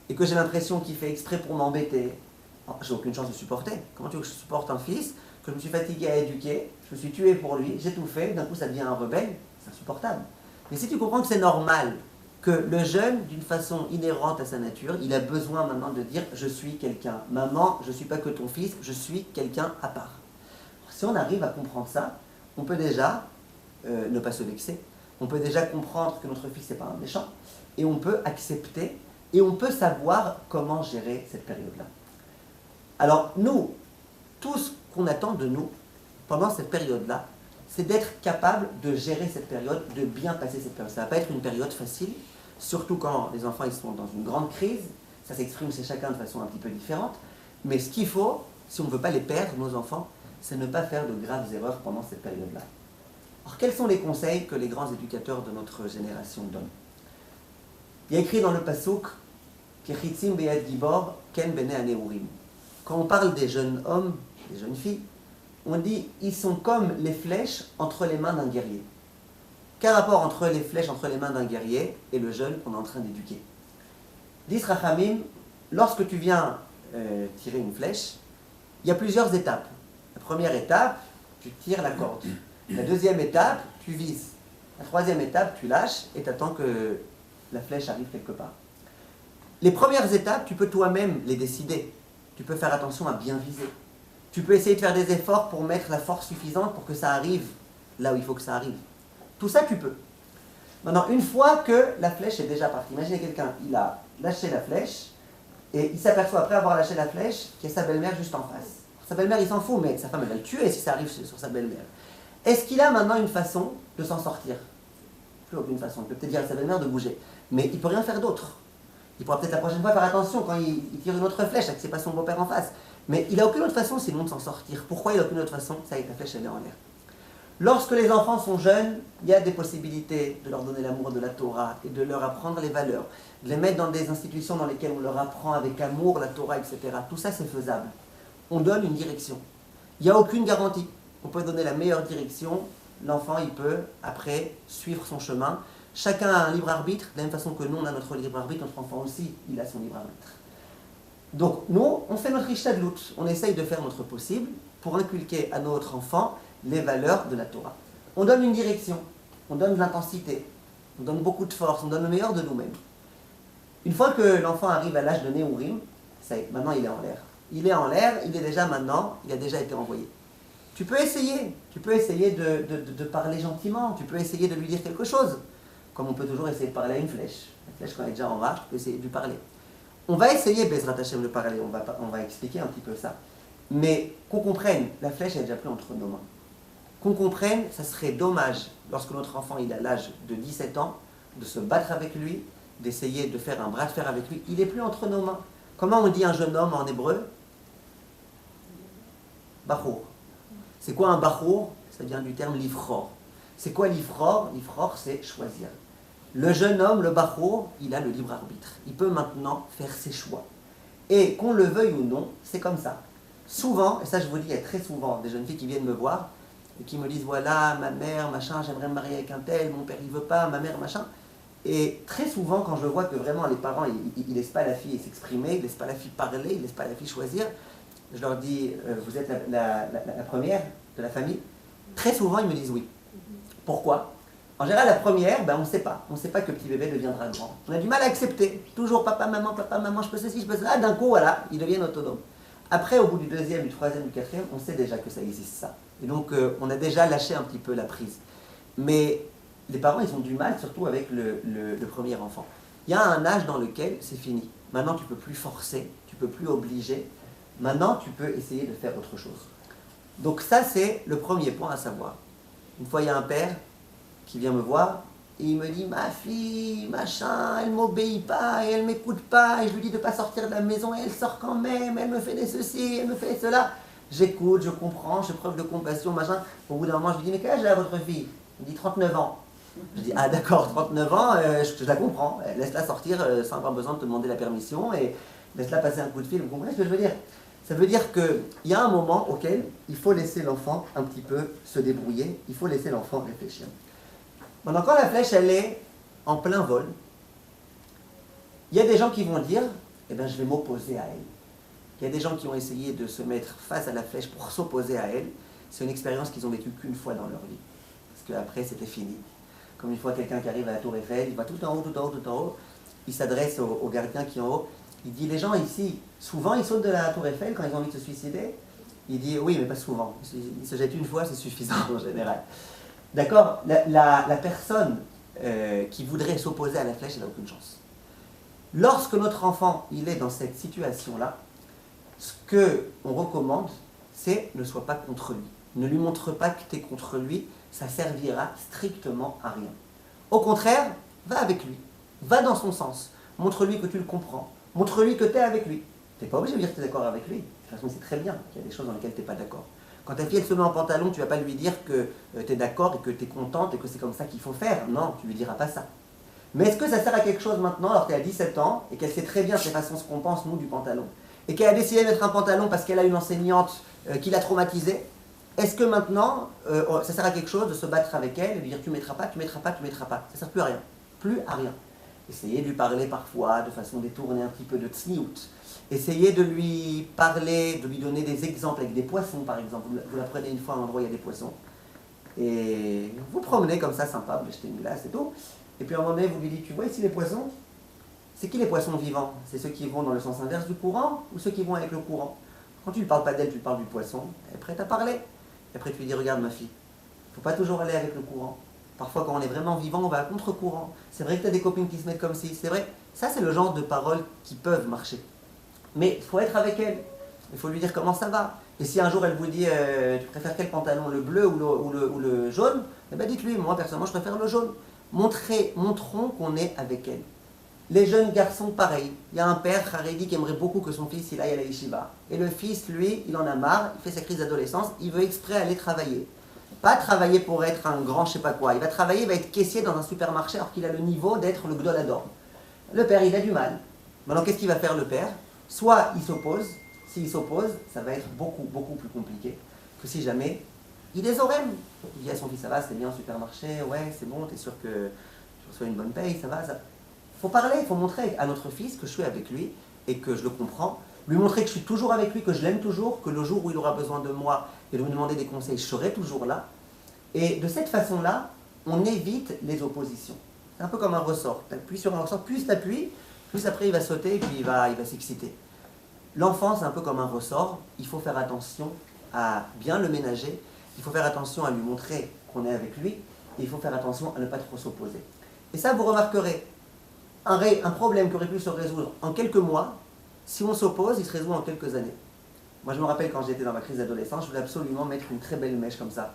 et que j'ai l'impression qu'il fait exprès pour m'embêter, j'ai aucune chance de supporter. Comment tu veux que je supporte un fils que je me suis fatigué à éduquer, je me suis tué pour lui, j'ai tout fait, d'un coup ça devient un rebelle, c'est insupportable. Mais si tu comprends que c'est normal, que le jeune, d'une façon inhérente à sa nature, il a besoin maintenant de dire « je suis quelqu'un ». Maman, je ne suis pas que ton fils, je suis quelqu'un à part. Si on arrive à comprendre ça, on peut déjà ne pas se vexer, on peut déjà comprendre que notre fils n'est pas un méchant, et on peut accepter, et on peut savoir comment gérer cette période-là. Alors nous, tout ce qu'on attend de nous, pendant cette période-là, c'est d'être capable de gérer cette période, de bien passer cette période. Ça ne va pas être une période facile, surtout quand les enfants ils sont dans une grande crise, ça s'exprime chez chacun de façon un petit peu différente, mais ce qu'il faut, si on ne veut pas les perdre, nos enfants, c'est ne pas faire de graves erreurs pendant cette période-là. Alors quels sont les conseils que les grands éducateurs de notre génération donnent? Il y a écrit dans le Passouk, Kechitzim beyad gibor, ken bene aneurim. Quand on parle des jeunes hommes, des jeunes filles, on dit ils sont comme les flèches entre les mains d'un guerrier. Quel rapport entre les flèches entre les mains d'un guerrier et le jeune qu'on est en train d'éduquer? Dis Rachamim, lorsque tu viens tirer une flèche, il y a plusieurs étapes. La première étape, tu tires la corde. La deuxième étape, tu vises. La troisième étape, tu lâches et tu attends que la flèche arrive quelque part. Les premières étapes, tu peux toi-même les décider. Tu peux faire attention à bien viser. Tu peux essayer de faire des efforts pour mettre la force suffisante pour que ça arrive là où il faut que ça arrive. Tout ça, tu peux. Maintenant, une fois que la flèche est déjà partie, imaginez quelqu'un, il a lâché la flèche et il s'aperçoit après avoir lâché la flèche qu'il y a sa belle-mère juste en face. Sa belle-mère, il s'en fout, mais sa femme, elle va le tuer si ça arrive sur sa belle-mère. Est-ce qu'il a maintenant une façon de s'en sortir? Plus aucune façon. Il peut peut-être dire à sa belle-mère de bouger, mais il ne peut rien faire d'autre. Il pourra peut-être la prochaine fois faire attention quand il tire une autre flèche, que ce n'est pas son beau-père en face. Mais il n'a aucune autre façon sinon de s'en sortir. Pourquoi il n'a aucune autre façon? Ça y est, la flèche, elle est en l'air. Lorsque les enfants sont jeunes, il y a des possibilités de leur donner l'amour de la Torah et de leur apprendre les valeurs, de les mettre dans des institutions dans lesquelles on leur apprend avec amour la Torah, etc. Tout ça, c'est faisable. On donne une direction. Il n'y a aucune garantie. On peut donner la meilleure direction. L'enfant, il peut, après, suivre son chemin. Chacun a un libre arbitre, de la même façon que nous, on a notre libre arbitre, notre enfant aussi, il a son libre arbitre. Donc, nous, on fait notre ishtadlut. On essaye de faire notre possible pour inculquer à notre enfant les valeurs de la Torah. On donne une direction, on donne de l'intensité, on donne beaucoup de force, on donne le meilleur de nous-mêmes. Une fois que l'enfant arrive à l'âge de Néourim, ça y est, maintenant il est en l'air. Il est en l'air, il est déjà maintenant, il a déjà été envoyé. Tu peux essayer de parler gentiment, tu peux essayer de lui dire quelque chose, comme on peut toujours essayer de parler à une flèche. La flèche, quand elle est déjà en marche, tu peux essayer de lui parler. On va essayer, Bezrat Hashem, de parler, on va expliquer un petit peu ça. Mais qu'on comprenne, la flèche est déjà plus entre nos mains. Qu'on comprenne, ça serait dommage, lorsque notre enfant il a l'âge de 17 ans, de se battre avec lui, d'essayer de faire un bras de fer avec lui. Il n'est plus entre nos mains. Comment on dit un jeune homme en hébreu? Bachour. C'est quoi un bachour? Ça vient du terme livror. C'est quoi livror? Livror, c'est choisir. Le jeune homme, le bachour, il a le libre arbitre. Il peut maintenant faire ses choix. Et qu'on le veuille ou non, c'est comme ça. Souvent, et ça je vous dis, il y a très souvent des jeunes filles qui viennent me voir et qui me disent, voilà, ma mère, machin, j'aimerais me marier avec un tel, mon père il veut pas, ma mère, machin. Et très souvent, quand je vois que vraiment les parents, ils ne laissent pas la fille s'exprimer, ils ne laissent pas la fille parler, ils ne laissent pas la fille choisir, je leur dis, vous êtes la première de la famille? Très souvent, ils me disent oui. Pourquoi? En général, la première, ben, on ne sait pas. On ne sait pas que le petit bébé deviendra grand. On a du mal à accepter. Toujours papa, maman, je peux ceci, je peux cela. Ah, d'un coup, voilà, ils deviennent autonomes. Après, au bout du deuxième, du troisième, du quatrième, on sait déjà que ça existe, ça. Et donc, on a déjà lâché un petit peu la prise. Mais les parents, ils ont du mal, surtout avec le premier enfant. Il y a un âge dans lequel c'est fini. Maintenant, tu ne peux plus forcer, tu ne peux plus obliger. Maintenant, tu peux essayer de faire autre chose. Donc ça, c'est le premier point à savoir. Une fois, il y a un père qui vient me voir et il me dit, ma fille, machin, elle ne m'obéit pas et elle ne m'écoute pas et je lui dis de ne pas sortir de la maison et elle sort quand même, elle me fait des ceci, elle me fait cela. J'écoute, je comprends, je fais preuve de compassion, machin. Au bout d'un moment, je lui dis, mais quel âge a votre fille? Il me dit 39 ans. Je dis, ah d'accord, 39 ans, je la comprends. Laisse-la sortir sans avoir besoin de te demander la permission et laisse-la passer un coup de fil. Vous comprenez ce que je veux dire? Ça veut dire qu'il y a un moment auquel il faut laisser l'enfant un petit peu se débrouiller, il faut laisser l'enfant réfléchir. Maintenant, quand la flèche, elle est en plein vol, il y a des gens qui vont dire, eh bien, je vais m'opposer à elle. Il y a des gens qui ont essayé de se mettre face à la flèche pour s'opposer à elle. c'est une expérience qu'ils ont vécue qu'une fois dans leur vie. Parce qu'après, c'était fini. Comme une fois quelqu'un qui arrive à la Tour Eiffel, il va tout en haut, tout en haut, tout en haut. Il s'adresse au gardien qui est en haut. Il dit, les gens ici, souvent ils sautent de la Tour Eiffel quand ils ont envie de se suicider. Il dit, oui, mais pas souvent. Ils se jettent une fois, c'est suffisant en général. D'accord, la personne qui voudrait s'opposer à la flèche, elle n'a aucune chance. Lorsque notre enfant il est dans cette situation-là, ce qu'on recommande, c'est ne sois pas contre lui. Ne lui montre pas que tu es contre lui, ça servira strictement à rien. Au contraire, va avec lui, va dans son sens, montre-lui que tu le comprends, montre-lui que tu es avec lui. Tu n'es pas obligé de dire que tu es d'accord avec lui. De toute façon, c'est très bien qu'il y a des choses dans lesquelles tu n'es pas d'accord. Quand ta fille elle se met en pantalon, tu ne vas pas lui dire que tu es d'accord et que tu es contente et que c'est comme ça qu'il faut faire. Non, tu ne lui diras pas ça. Mais est-ce que ça sert à quelque chose maintenant, alors qu'elle a 17 ans, et qu'elle sait très bien de toute façon ce qu'on pense, nous, du pantalon, et qu'elle a décidé de mettre un pantalon parce qu'elle a une enseignante qui l'a traumatisée? Est-ce que maintenant, ça sert à quelque chose de se battre avec elle et de lui dire tu mettras pas, tu mettras pas, tu mettras pas? Ça ne sert plus à rien. Plus à rien. Essayez de lui parler parfois de façon détournée un petit peu de tsniout. Essayez de lui parler, de lui donner des exemples avec des poissons par exemple. Vous la prenez une fois à un endroit où il y a des poissons. Et vous promenez comme ça, sympa, vous achetez une glace et tout. Et puis à un moment donné, vous lui dites, tu vois ici les poissons? C'est qui les poissons vivants? C'est ceux qui vont dans le sens inverse du courant ou ceux qui vont avec le courant? Quand tu ne parles pas d'elle, tu parles du poisson, elle est prête à parler. Et après tu lui dis, regarde ma fille, il ne faut pas toujours aller avec le courant. Parfois quand on est vraiment vivant, on va à contre-courant. C'est vrai que tu as des copines qui se mettent comme ci, c'est vrai. Ça c'est le genre de paroles qui peuvent marcher. Mais il faut être avec elle. Il faut lui dire comment ça va. Et si un jour elle vous dit, tu préfères quel pantalon, le bleu ou le jaune? Eh bien dites-lui, moi personnellement je préfère le jaune. Montrons qu'on est avec elle. Les jeunes garçons, pareil. Il y a un père, Haredi, qui aimerait beaucoup que son fils il aille à la yeshiva. Et le fils, lui, il en a marre, il fait sa crise d'adolescence, il veut exprès aller travailler. Pas travailler pour être un grand je sais pas quoi. Il va travailler, il va être caissier dans un supermarché alors qu'il a le niveau d'être le Gdolador. Le père, il a du mal. Maintenant, qu'est-ce qu'il va faire le père? Soit il s'oppose. S'il s'oppose, ça va être beaucoup, beaucoup plus compliqué que si jamais il est orem. Il dit à son fils, ça va, c'est bien au supermarché, ouais, c'est bon, t'es sûr que je reçois une bonne paye, ça va, ça. Il faut parler, il faut montrer à notre fils que je suis avec lui et que je le comprends. Lui montrer que je suis toujours avec lui, que je l'aime toujours, que le jour où il aura besoin de moi et de me demander des conseils, je serai toujours là. Et de cette façon-là, on évite les oppositions. C'est un peu comme un ressort. Tu appuies sur un ressort, plus tu appuies, plus après il va sauter et puis il va s'exciter. L'enfant, c'est un peu comme un ressort. Il faut faire attention à bien le ménager. Il faut faire attention à lui montrer qu'on est avec lui. Et il faut faire attention à ne pas trop s'opposer. Et ça, vous remarquerez, un problème qui aurait pu se résoudre en quelques mois, si on s'oppose, il se résout en quelques années. Moi, je me rappelle quand j'étais dans ma crise d'adolescence, je voulais absolument mettre une très belle mèche comme ça.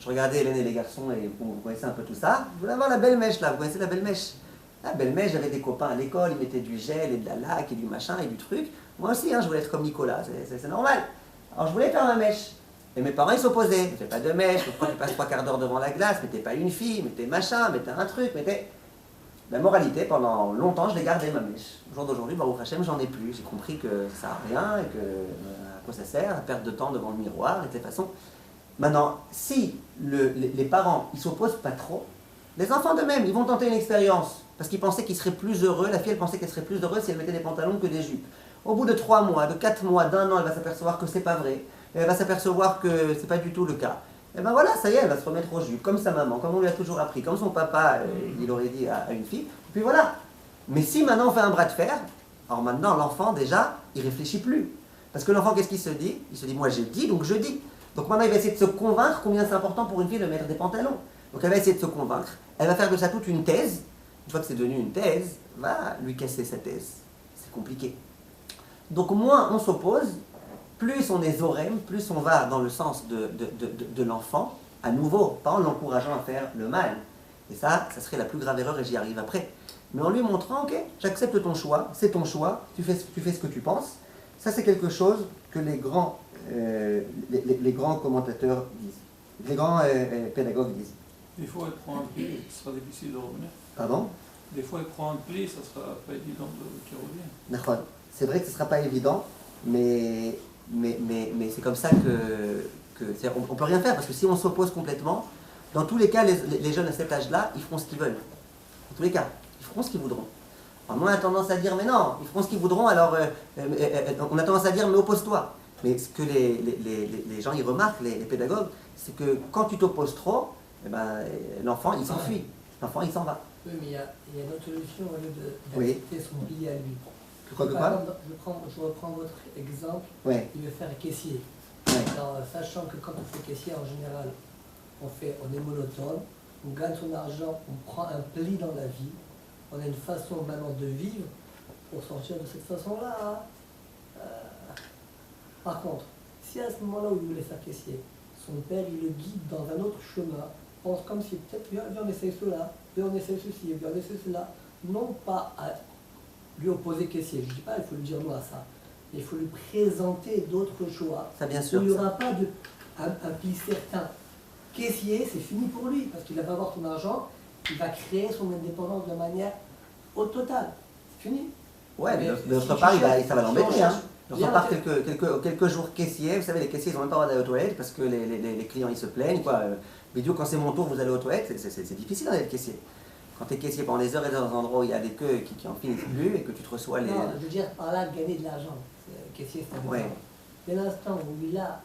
Je regardais Hélène et les garçons, et vous connaissez un peu tout ça. Je voulais avoir la belle mèche là, vous connaissez la belle mèche? La belle mèche, j'avais des copains à l'école, ils mettaient du gel et de la laque et du machin et du truc. Moi aussi, je voulais être comme Nicolas, c'est normal. Alors je voulais faire ma mèche. Et mes parents, ils s'opposaient. Ne fais pas de mèche, pourquoi tu passes 3 quarts d'heure devant la glace, mais t'es pas une fille, mais t'es machin, mais t'es un truc, mais t'es... La moralité, pendant longtemps, je l'ai gardé ma mèche. Au jour d'aujourd'hui, Baruch Hashem, j'en ai plus. J'ai compris que ça sert à rien et que à quoi ça sert, à perdre de temps devant le miroir, et de toute façon. Maintenant, si les parents, ils s'opposent pas trop, les enfants d'eux-mêmes, ils vont tenter une expérience. Parce qu'ils pensaient qu'ils seraient plus heureux, la fille, elle pensait qu'elle serait plus heureuse si elle mettait des pantalons que des jupes. Au bout de 3 mois, de 4 mois, d'1 an, elle va s'apercevoir que c'est pas vrai. Elle va s'apercevoir que c'est pas du tout le cas. Et ben voilà, ça y est, elle va se remettre aux jupes, comme sa maman, comme on lui a toujours appris, comme son papa, il aurait dit à une fille. Et puis voilà. Mais si maintenant on fait un bras de fer, alors maintenant l'enfant déjà, il réfléchit plus. Parce que l'enfant, qu'est-ce qu'il se dit? Il se dit, moi j'ai dit, donc je dis. Donc maintenant il va essayer de se convaincre combien c'est important pour une fille de mettre des pantalons. Donc elle va essayer de se convaincre, elle va faire de ça toute une thèse. Une fois que c'est devenu une thèse, va lui casser sa thèse. C'est compliqué. Donc moins on s'oppose, plus on est zorem, plus on va dans le sens de l'enfant, à nouveau, pas en l'encourageant à faire le mal. Et ça serait la plus grave erreur et j'y arrive après. Mais en lui montrant, ok, j'accepte ton choix, c'est ton choix, tu fais ce que tu penses. Ça c'est quelque chose que les grands commentateurs disent, les grands pédagogues disent. Des fois, elle prend un pli, ce sera difficile de revenir. Pardon? Des fois, elle prend un pli, ça sera pas évident qu'il revienne. D'accord. C'est vrai que ce ne sera pas évident, mais c'est comme ça on ne peut rien faire, parce que si on s'oppose complètement, dans tous les cas, les jeunes à cet âge-là, ils feront ce qu'ils veulent. Dans tous les cas, ils feront ce qu'ils voudront. Alors, moi, on a tendance à dire, mais non, ils feront ce qu'ils voudront, alors on a tendance à dire, mais oppose-toi. Mais ce que les gens ils remarquent, les pédagogues, c'est que quand tu t'opposes trop, eh ben, l'enfant il s'enfuit, l'enfant il s'en va. Oui, mais il y a une autre solution au lieu Oui. d'accepter son billet à lui. Pourquoi que Par quoi? exemple, je reprends votre exemple, Ouais, il veut faire caissier. ouais. Alors, sachant que quand on fait caissier, en général, on est monotone, on gagne son argent, on prend un pli dans la vie, on a une façon maintenant de vivre pour sortir de cette façon-là. Hein. Par contre, si à ce moment-là où il voulait faire caissier, son père il le guide dans un autre chemin, pense comme si peut-être viens on essaye cela, viens on essaye ceci, viens on essaye cela, non pas à lui opposer caissier, je ne dis pas il faut lui dire non à ça, mais il faut lui présenter d'autres choix. Ça bien sûr. Il n'y aura pas un pli certain. Caissier, c'est fini pour lui, parce qu'il va avoir son argent, il va créer son indépendance de manière au total. C'est fini. Ouais, mais Mais d'autre si part, tu cherches- ça va l'embêter. si on Hein. cherche D'autre bien part, à quelques jours caissiers, vous savez, les caissiers, ils n'ont même pas le droit d'aller aux toilettes parce que les clients, ils se plaignent. Quoi. Mais quand c'est mon tour, vous allez aux toilettes, c'est difficile d'être caissier. Quand tu es caissier pendant des heures et dans un endroit où il y a des queues qui en finissent plus et que tu te reçois les... Non, je veux dire par là gagner de l'argent. Caissier, c'est Ouais. indépendant. Dès l'instant où il a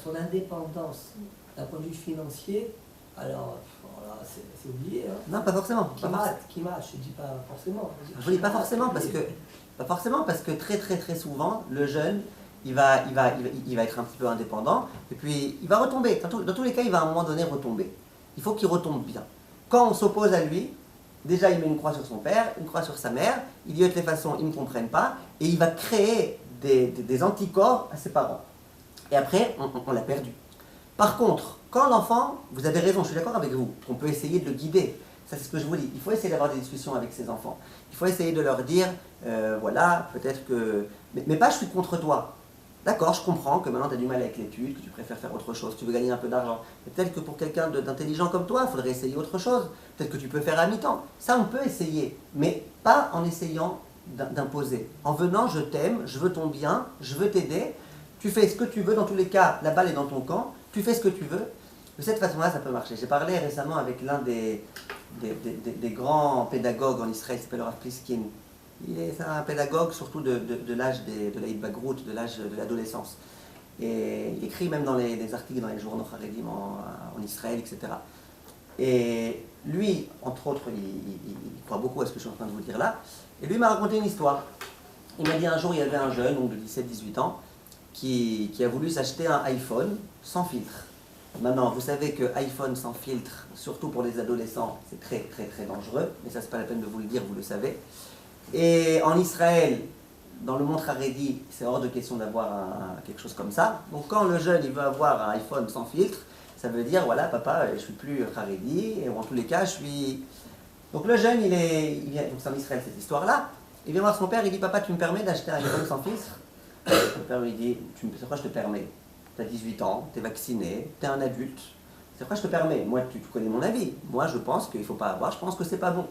son indépendance d'un point de vue financier, alors voilà, c'est oublié. Hein. Non, pas forcément. Qui match, je ne dis pas forcément. Je vous dis pas forcément parce que très souvent, le jeune, il va être un petit peu indépendant et puis il va retomber. Dans tous les cas, il va à un moment donné retomber. Il faut qu'il retombe bien. Quand on s'oppose à lui, déjà il met une croix sur son père, une croix sur sa mère, il dit de toutes les façons, ils ne me comprennent pas, et il va créer des anticorps à ses parents. Et après, on l'a perdu. Par contre, quand l'enfant, vous avez raison, je suis d'accord avec vous, on peut essayer de le guider. Ça, c'est ce que je vous dis. Il faut essayer d'avoir des discussions avec ses enfants. Il faut essayer de leur dire, voilà, peut-être que... Mais pas je suis contre toi. D'accord, je comprends que maintenant tu as du mal avec l'étude, que tu préfères faire autre chose, que tu veux gagner un peu d'argent. Mais peut-être que pour quelqu'un d'intelligent comme toi, il faudrait essayer autre chose. Peut-être que tu peux faire à mi-temps. Ça, on peut essayer, mais pas en essayant d'imposer. En venant, je t'aime, je veux ton bien, je veux t'aider. Tu fais ce que tu veux, dans tous les cas, la balle est dans ton camp. Tu fais ce que tu veux. De cette façon-là, ça peut marcher. J'ai parlé récemment avec l'un des grands pédagogues en Israël, qui s'appelle Rav Pliskin. C'est un pédagogue surtout de l'âge de l'Aïd Bagrout, de l'âge de l'adolescence. Et il écrit même dans des articles dans les journaux Haredim en Israël, etc. Et lui, entre autres, il croit beaucoup à ce que je suis en train de vous dire là. Et lui m'a raconté une histoire. Il m'a dit un jour, il y avait un jeune, donc de 17-18 ans, qui a voulu s'acheter un iPhone sans filtre. Maintenant, vous savez que iPhone sans filtre, surtout pour les adolescents, c'est très dangereux. Mais ça, c'est pas la peine de vous le dire, vous le savez. Et en Israël, dans le monde haredi, c'est hors de question d'avoir quelque chose comme ça. Donc quand le jeune il veut avoir un iPhone sans filtre, ça veut dire, voilà, papa, je suis plus haredi, et en tous les cas, je suis... Donc le jeune, il vient, donc c'est en Israël cette histoire-là, il vient voir son père, il dit, papa, tu me permets d'acheter un iPhone sans filtre? Le père lui dit, c'est quoi je te permets? Tu as 18 ans, tu es vacciné, tu es un adulte. C'est quoi je te permets? Moi, tu connais mon avis. Moi, je pense qu'il ne faut pas avoir, je pense que c'est pas bon.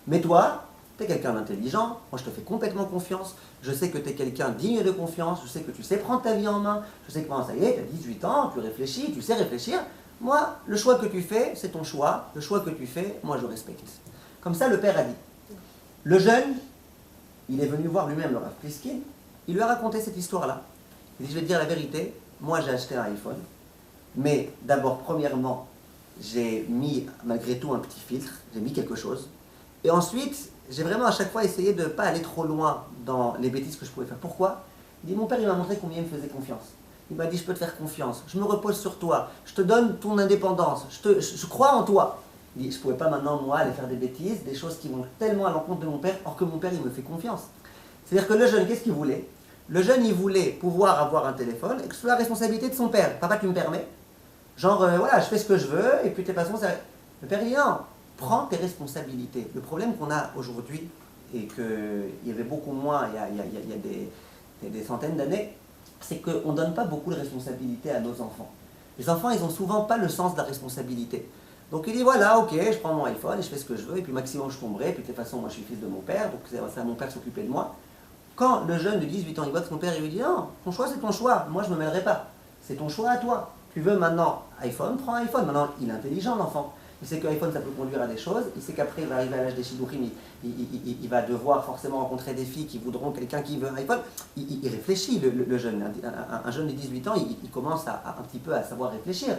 Mais toi, tu es quelqu'un d'intelligent, moi je te fais complètement confiance, je sais que tu es quelqu'un digne de confiance, je sais que tu sais prendre ta vie en main, je sais que ça y est, tu as 18 ans, tu réfléchis, tu sais réfléchir. Moi, le choix que tu fais, c'est ton choix, le choix que tu fais, moi je respecte. Comme ça, le père a dit. Le jeune, il est venu voir lui-même le Rav Pliskin, il lui a raconté cette histoire-là. Il dit, je vais te dire la vérité, moi j'ai acheté un iPhone, mais d'abord, premièrement, j'ai mis malgré tout un petit filtre, j'ai mis quelque chose, et ensuite, j'ai vraiment à chaque fois essayé de ne pas aller trop loin dans les bêtises que je pouvais faire. Pourquoi? Il dit, mon père il m'a montré combien il me faisait confiance. Il m'a dit, je peux te faire confiance, je me repose sur toi, je te donne ton indépendance, je crois en toi. Il dit, je ne pouvais pas maintenant, moi, aller faire des bêtises, des choses qui vont tellement à l'encontre de mon père, or que mon père, il me fait confiance. C'est-à-dire que le jeune, qu'est-ce qu'il voulait? Le jeune, il voulait pouvoir avoir un téléphone et que ce soit la responsabilité de son père. Papa, tu me permets? Genre, voilà, je fais ce que je veux, et puis de toute façon, le père, il dit, non, prends tes responsabilités. Le problème qu'on a aujourd'hui, et qu'il y avait beaucoup moins il y a des centaines d'années, c'est qu'on ne donne pas beaucoup de responsabilités à nos enfants. Les enfants, ils n'ont souvent pas le sens de la responsabilité. Donc il dit, voilà, ok, je prends mon iPhone et je fais ce que je veux, et puis maximum je tomberai, et puis de toute façon, moi je suis fils de mon père, donc c'est à mon père de s'occuper de moi. Quand le jeune de 18 ans, il voit que son père, il lui dit, non, ton choix c'est ton choix, moi je ne me mêlerai pas. C'est ton choix à toi. Tu veux maintenant iPhone, prends iPhone. Maintenant, il est intelligent l'enfant. il sait que l'iPhone ça peut conduire à des choses, il sait qu'après il va arriver à l'âge des shidduchim, il va devoir forcément rencontrer des filles qui voudront quelqu'un qui veut un iPhone. Il réfléchit, le jeune. Un jeune de 18 ans, il commence un petit peu à savoir réfléchir.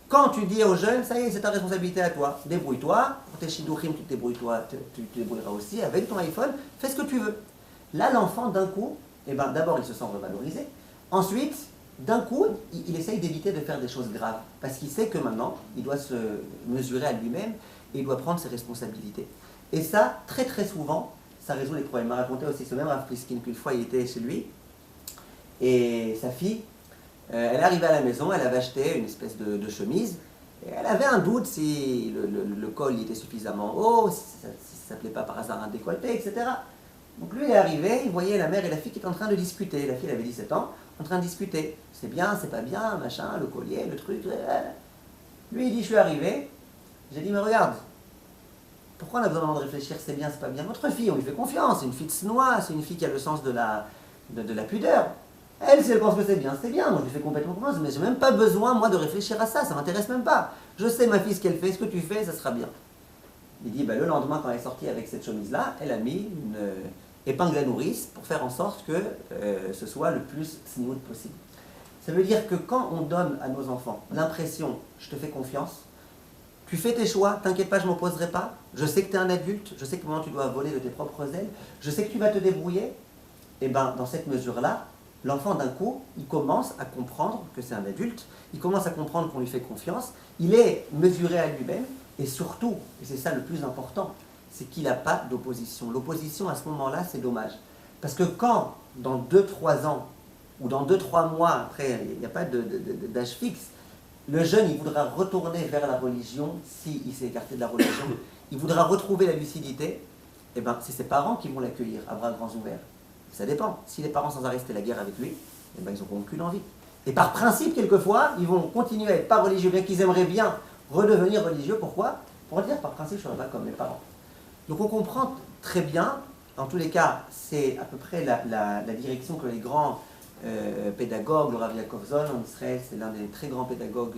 Quand tu dis aux jeunes, ça y est, c'est ta responsabilité à toi, débrouille-toi, pour tes shidduchim, tu te débrouilleras aussi, avec ton iPhone, fais ce que tu veux. Là, l'enfant, d'un coup, d'abord il se sent revalorisé, ensuite, d'un coup, il essaye d'éviter de faire des choses graves, parce qu'il sait que maintenant, il doit se mesurer à lui-même et il doit prendre ses responsabilités. Et ça, très très souvent, ça résout les problèmes. Il m'a raconté aussi ce même Rav Pliskin qu'une fois il était chez lui, et sa fille, elle est arrivée à la maison, elle avait acheté une espèce de chemise, et elle avait un doute si le col était suffisamment haut, si ça ne plaît pas par hasard un décolleté, etc. Donc lui, il est arrivé, il voyait la mère et la fille qui étaient en train de discuter. La fille, elle avait 17 ans, en train de discuter. C'est bien, c'est pas bien, machin, le collier, le truc. Lui, il dit, je suis arrivé. J'ai dit, mais regarde, pourquoi on a besoin de réfléchir, c'est bien, c'est pas bien. Notre fille, on lui fait confiance, c'est une fille de snoie, c'est une fille qui a le sens de la pudeur. Elle, si elle pense que c'est bien, moi je lui fais complètement confiance, mais j'ai même pas besoin, moi, de réfléchir à ça m'intéresse même pas. Je sais, ma fille, ce qu'elle fait, ce que tu fais, ça sera bien. Il dit, le lendemain, quand elle est sortie avec cette chemise-là, elle a mis une épingle à nourrice pour faire en sorte que ce soit le plus sniout possible. Ça veut dire que quand on donne à nos enfants l'impression, je te fais confiance, tu fais tes choix, t'inquiète pas, je ne m'opposerai pas, je sais que tu es un adulte, je sais que maintenant tu dois voler de tes propres ailes, je sais que tu vas te débrouiller, et dans cette mesure-là, l'enfant d'un coup, il commence à comprendre que c'est un adulte, il commence à comprendre qu'on lui fait confiance, il est mesuré à lui-même, et surtout, et c'est ça le plus important, c'est qu'il n'a pas d'opposition. L'opposition à ce moment-là, c'est dommage. Parce que quand, dans 2-3 ans, ou dans 2-3 mois, après, il n'y a pas d'âge fixe, le jeune, il voudra retourner vers la religion, s'il s'est écarté de la religion, il voudra retrouver la lucidité, et c'est ses parents qui vont l'accueillir à bras grands ouverts. Ça dépend. Si les parents sans arrêt c'était la guerre avec lui, ils n'auront aucune envie. Et par principe, quelquefois, ils vont continuer à être pas religieux, bien qu'ils aimeraient bien redevenir religieux. Pourquoi? Pour dire, par principe, je ne serai pas comme mes parents. Donc on comprend très bien, en tous les cas, c'est à peu près la direction que les grands pédagogues, le Rav Yaakov Zon en Israël, c'est l'un des très grands pédagogues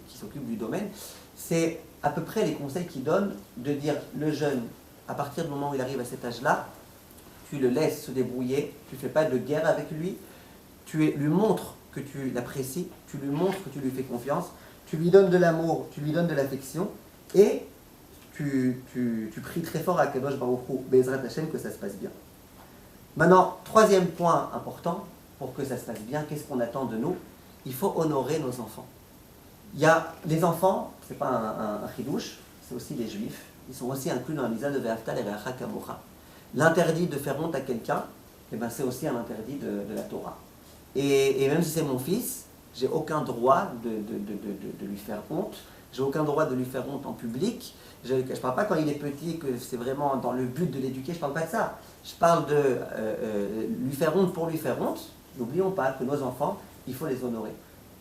qui s'occupe du domaine, c'est à peu près les conseils qu'il donne de dire le jeune, à partir du moment où il arrive à cet âge-là, tu le laisses se débrouiller, tu ne fais pas de guerre avec lui, lui montres que tu l'apprécies, tu lui montres que tu lui fais confiance, tu lui donnes de l'amour, tu lui donnes de l'affection, et tu pries très fort à Kadosh Baruch Hu, Be'ezrat Hashem, que ça se passe bien. Maintenant, troisième point important, pour que ça se passe bien, qu'est-ce qu'on attend de nous? Il faut honorer nos enfants. Il y a les enfants, ce n'est pas un chidouche, c'est aussi les juifs, ils sont aussi inclus dans la misa de Ve'aftal et Ve'acha Kamocha. L'interdit de faire honte à quelqu'un, c'est aussi un interdit de la Torah. Et même si c'est mon fils, j'ai aucun droit de lui faire honte, j'ai aucun droit de lui faire honte en public. Je ne parle pas quand il est petit, que c'est vraiment dans le but de l'éduquer, je ne parle pas de ça. Je parle de lui faire honte pour lui faire honte. N'oublions pas que nos enfants, il faut les honorer.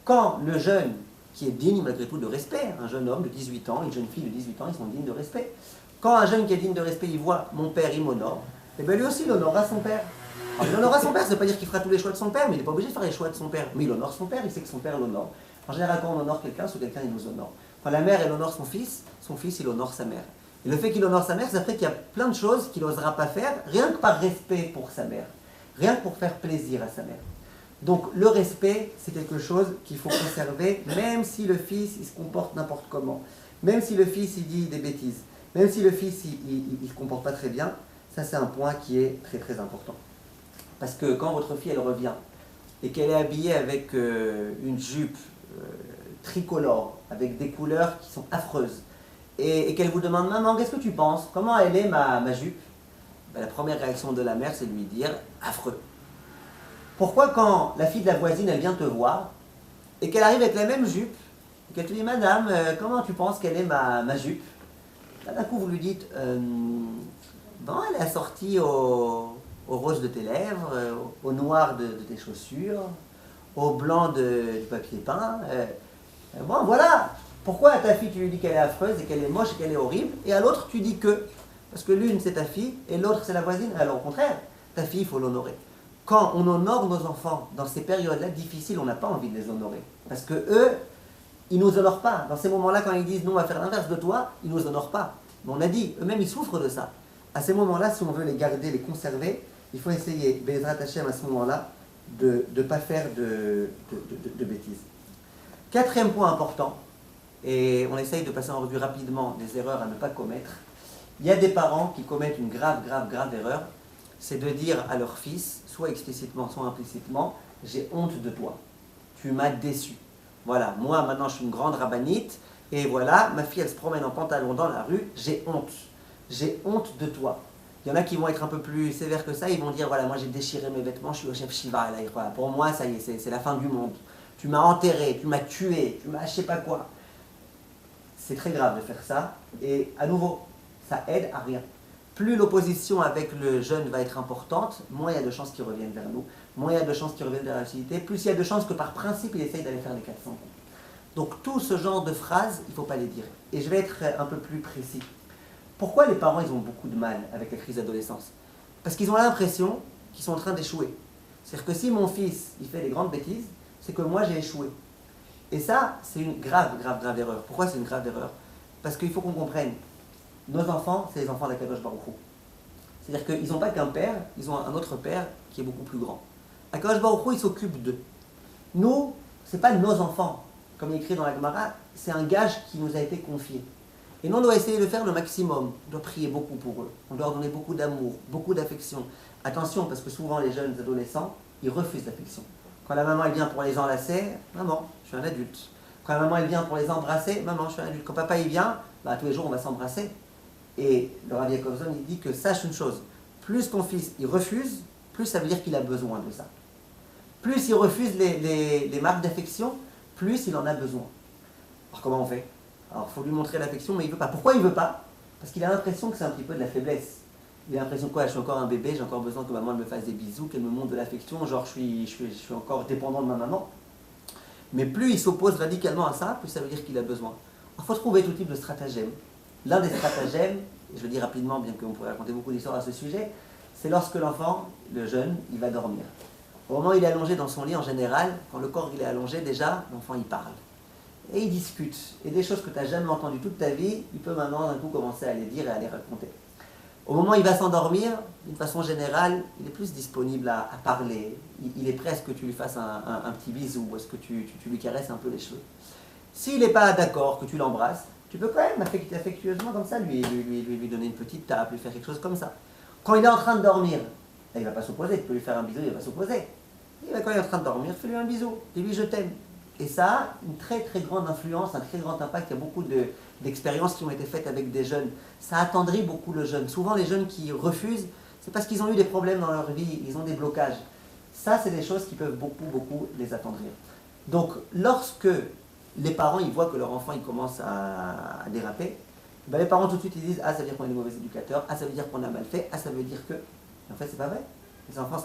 Quand le jeune, qui est digne malgré tout de respect, un jeune homme de 18 ans, une jeune fille de 18 ans, ils sont dignes de respect. Quand un jeune qui est digne de respect, il voit mon père, il m'honore, et bien lui aussi, il honorera son père. Alors, il honorera son père, ça ne veut pas dire qu'il fera tous les choix de son père, mais il n'est pas obligé de faire les choix de son père. Mais il honore son père, il sait que son père l'honore. En général, quand on honore quelqu'un, c'est quelqu'un, il nous honore. Quand la mère, elle honore son fils, il honore sa mère. Et le fait qu'il honore sa mère, ça fait qu'il y a plein de choses qu'il n'osera pas faire, rien que par respect pour sa mère. Rien que pour faire plaisir à sa mère. Donc le respect, c'est quelque chose qu'il faut conserver, même si le fils, il se comporte n'importe comment. Même si le fils, il dit des bêtises. Même si le fils, il ne se comporte pas très bien. Ça, c'est un point qui est très très important. Parce que quand votre fille, elle revient, et qu'elle est habillée avec une jupe tricolore, avec des couleurs qui sont affreuses, et qu'elle vous demande, maman, qu'est-ce que tu penses? Comment elle est ma jupe? La première réaction de la mère, c'est de lui dire, affreux. Pourquoi quand la fille de la voisine, elle vient te voir, et qu'elle arrive avec la même jupe, et qu'elle te dit, madame, comment tu penses qu'elle est ma jupe? Là, d'un coup, vous lui dites, bon, elle est assortie au rose de tes lèvres, au noir de tes chaussures, au blanc du papier peint. Bon, voilà. Pourquoi à ta fille, tu lui dis qu'elle est affreuse et qu'elle est moche et qu'elle est horrible, et à l'autre, tu dis que? Parce que l'une, c'est ta fille, et l'autre, c'est la voisine. Alors, au contraire, ta fille, il faut l'honorer. Quand on honore nos enfants dans ces périodes-là difficiles, on n'a pas envie de les honorer. Parce que eux, ils ne nous honorent pas. Dans ces moments-là, quand ils disent non, on va faire l'inverse de toi, ils ne nous honorent pas. Mais on a dit, eux-mêmes, ils souffrent de ça. À ces moments-là, si on veut les garder, les conserver, il faut essayer, Bezrat Hashem, à ce moment-là, de ne pas faire de bêtises. Quatrième point important, et on essaye de passer en revue rapidement des erreurs à ne pas commettre. Il y a des parents qui commettent une grave erreur, c'est de dire à leur fils, soit explicitement, soit implicitement, j'ai honte de toi, tu m'as déçu. Voilà, moi maintenant je suis une grande rabbinite, et voilà, ma fille elle se promène en pantalon dans la rue, j'ai honte de toi. Il y en a qui vont être un peu plus sévères que ça, ils vont dire, voilà, moi j'ai déchiré mes vêtements, je suis au chef Shiva, là, voilà, pour moi ça y est, c'est la fin du monde. Tu m'as enterré, tu m'as tué, tu m'as je sais pas quoi. C'est très grave de faire ça, et à nouveau, ça aide à rien. Plus l'opposition avec le jeune va être importante, moins il y a de chances qu'il revienne vers nous, moins il y a de chances qu'il revienne vers la facilité, plus il y a de chances que par principe il essaye d'aller faire les 400 coups. Donc tout ce genre de phrases, il ne faut pas les dire. Et je vais être un peu plus précis. Pourquoi les parents ils ont beaucoup de mal avec la crise d'adolescence? Parce qu'ils ont l'impression qu'ils sont en train d'échouer. C'est-à-dire que si mon fils il fait des grandes bêtises, c'est que moi j'ai échoué. Et ça, c'est une grave erreur. Pourquoi c'est une grave erreur? Parce qu'il faut qu'on comprenne, nos enfants, c'est les enfants d'Akadosh Baruch Hu. C'est-à-dire qu'ils n'ont pas qu'un père, ils ont un autre père qui est beaucoup plus grand. Akadosh Baruch Hu, il s'occupe d'eux. Nous, ce n'est pas nos enfants, comme il est écrit dans la Gemara, c'est un gage qui nous a été confié. Et nous, on doit essayer de faire le maximum. On doit prier beaucoup pour eux. On doit leur donner beaucoup d'amour, beaucoup d'affection. Attention, parce que souvent les jeunes adolescents, ils refusent l'affection. Quand la maman elle vient pour les enlacer, maman, je suis un adulte. Quand la maman elle vient pour les embrasser, maman, je suis un adulte. Quand papa il vient, bah, tous les jours on va s'embrasser. Et le Rav Yakovson il dit que sache une chose, plus ton fils il refuse, plus ça veut dire qu'il a besoin de ça. Plus il refuse les marques d'affection, plus il en a besoin. Alors comment on fait? Alors il faut lui montrer l'affection, mais il ne veut pas. Pourquoi il ne veut pas? Parce qu'il a l'impression que c'est un petit peu de la faiblesse. Il a l'impression que je suis encore un bébé, j'ai encore besoin que maman me fasse des bisous, qu'elle me montre de l'affection, genre je suis encore dépendant de ma maman. Mais plus il s'oppose radicalement à ça, plus ça veut dire qu'il a besoin. Il faut trouver tout type de stratagème. L'un des stratagèmes, et je le dis rapidement, bien qu'on pourrait raconter beaucoup d'histoires à ce sujet, c'est lorsque l'enfant, le jeune, il va dormir. Au moment où il est allongé dans son lit, en général, quand le corps il est allongé, déjà, l'enfant il parle. Et il discute. Et des choses que tu n'as jamais entendues toute ta vie, il peut maintenant d'un coup commencer à les dire et à les raconter. Au moment où il va s'endormir, d'une façon générale, il est plus disponible à parler. Il est prêt à ce que tu lui fasses un petit bisou, à ce que tu lui caresses un peu les cheveux. S'il n'est pas d'accord, que tu l'embrasses, tu peux quand même affectueusement comme ça lui donner une petite tape, lui faire quelque chose comme ça. Quand il est en train de dormir, il ne va pas s'opposer, tu peux lui faire un bisou, il ne va pas s'opposer. Quand il est en train de dormir, fais-lui un bisou, dis-lui je t'aime. Et ça a une très grande influence, un très grand impact. Il y a beaucoup d'expériences qui ont été faites avec des jeunes. Ça attendrit beaucoup le jeune. Souvent les jeunes qui refusent, c'est parce qu'ils ont eu des problèmes dans leur vie, ils ont des blocages. Ça, c'est des choses qui peuvent beaucoup les attendrir. Donc, lorsque les parents ils voient que leur enfant il commence à déraper, ben les parents tout de suite ils disent ah ça veut dire qu'on est des mauvais éducateurs, ah ça veut dire qu'on a mal fait, ah ça veut dire que... En fait c'est pas vrai.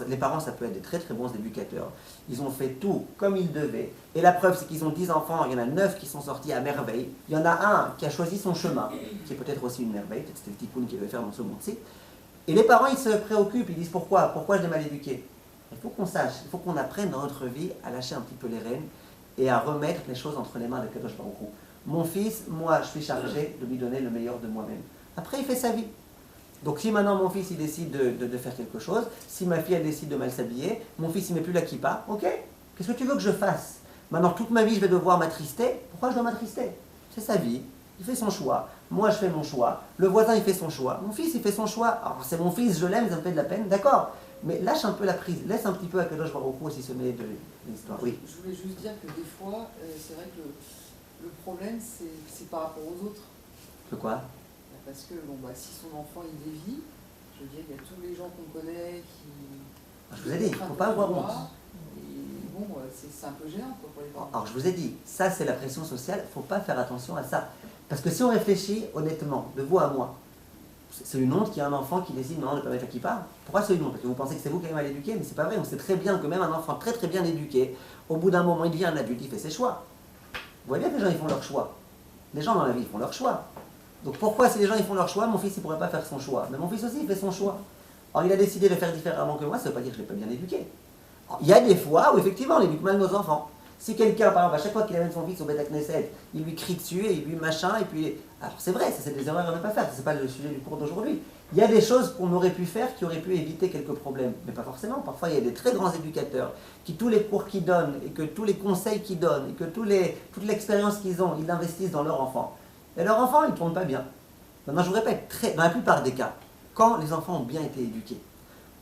Les parents ça peut être des très bons éducateurs. Ils ont fait tout comme ils devaient. Et la preuve c'est qu'ils ont 10 enfants, il y en a 9 qui sont sortis à merveille. Il y en a un qui a choisi son chemin, qui est peut-être aussi une merveille, peut-être c'était le tipoun qui devait faire dans ce monde-ci. Et les parents ils se préoccupent, ils disent pourquoi je l'ai mal éduqué. Il faut qu'on sache, il faut qu'on apprenne dans notre vie à lâcher un petit peu les rênes et à remettre les choses entre les mains de Kadosh Baruch Hu. Mon fils, moi, je suis chargé de lui donner le meilleur de moi-même. Après, il fait sa vie. Donc, si maintenant mon fils il décide de faire quelque chose, si ma fille elle décide de mal s'habiller, mon fils il met plus la kippa, ok, qu'est-ce que tu veux que je fasse? Maintenant, toute ma vie, je vais devoir m'attrister. Pourquoi je dois m'attrister? C'est sa vie, il fait son choix. Moi, je fais mon choix. Le voisin, il fait son choix. Mon fils, il fait son choix. Alors, c'est mon fils, je l'aime, ça me fait de la peine, d'accord. Mais lâche un peu la prise, laisse un petit peu à Kadosh Baruch Hu aussi se mêler de l'histoire. Oui. Je voulais juste dire que des fois, c'est vrai que le problème, c'est par rapport aux autres. De quoi? Parce que si son enfant il dévie, je veux dire, il y a tous les gens qu'on connaît qui... Je vous ai dit, il ne faut pas avoir honte. Et c'est un peu gênant pour les parents. Alors je vous ai dit, ça c'est la pression sociale, il ne faut pas faire attention à ça. Parce que si on réfléchit honnêtement, de vous à moi, c'est une honte qu'il y a un enfant qui décide maintenant de ne pas mettre la kippa. Pourquoi c'est une honte? Parce que vous pensez que c'est vous qui avez mal éduqué, mais c'est pas vrai. On sait très bien que même un enfant très bien éduqué, au bout d'un moment, il devient un adulte, il fait ses choix. Vous voyez bien que les gens ils font leur choix. Les gens dans la vie ils font leur choix. Donc pourquoi si les gens ils font leur choix, mon fils il ne pourrait pas faire son choix? Mais mon fils aussi il fait son choix. Alors il a décidé de faire différemment que moi, ça ne veut pas dire que je ne l'ai pas bien éduqué. Alors, il y a des fois où effectivement on éduque mal nos enfants. Si quelqu'un, par exemple, à chaque fois qu'il amène son fils au Beth Knesset, il lui crie dessus et lui machin, et puis... Alors c'est vrai, ça c'est des erreurs à ne pas faire, c'est pas le sujet du cours d'aujourd'hui. Il y a des choses qu'on aurait pu faire qui auraient pu éviter quelques problèmes, mais pas forcément. Parfois il y a des très grands éducateurs qui, tous les cours qu'ils donnent, et que tous les conseils qu'ils donnent, et que toute l'expérience qu'ils ont, ils l'investissent dans leur enfant. Et leur enfant, il ne tourne pas bien. Maintenant je vous répète, dans la plupart des cas, quand les enfants ont bien été éduqués,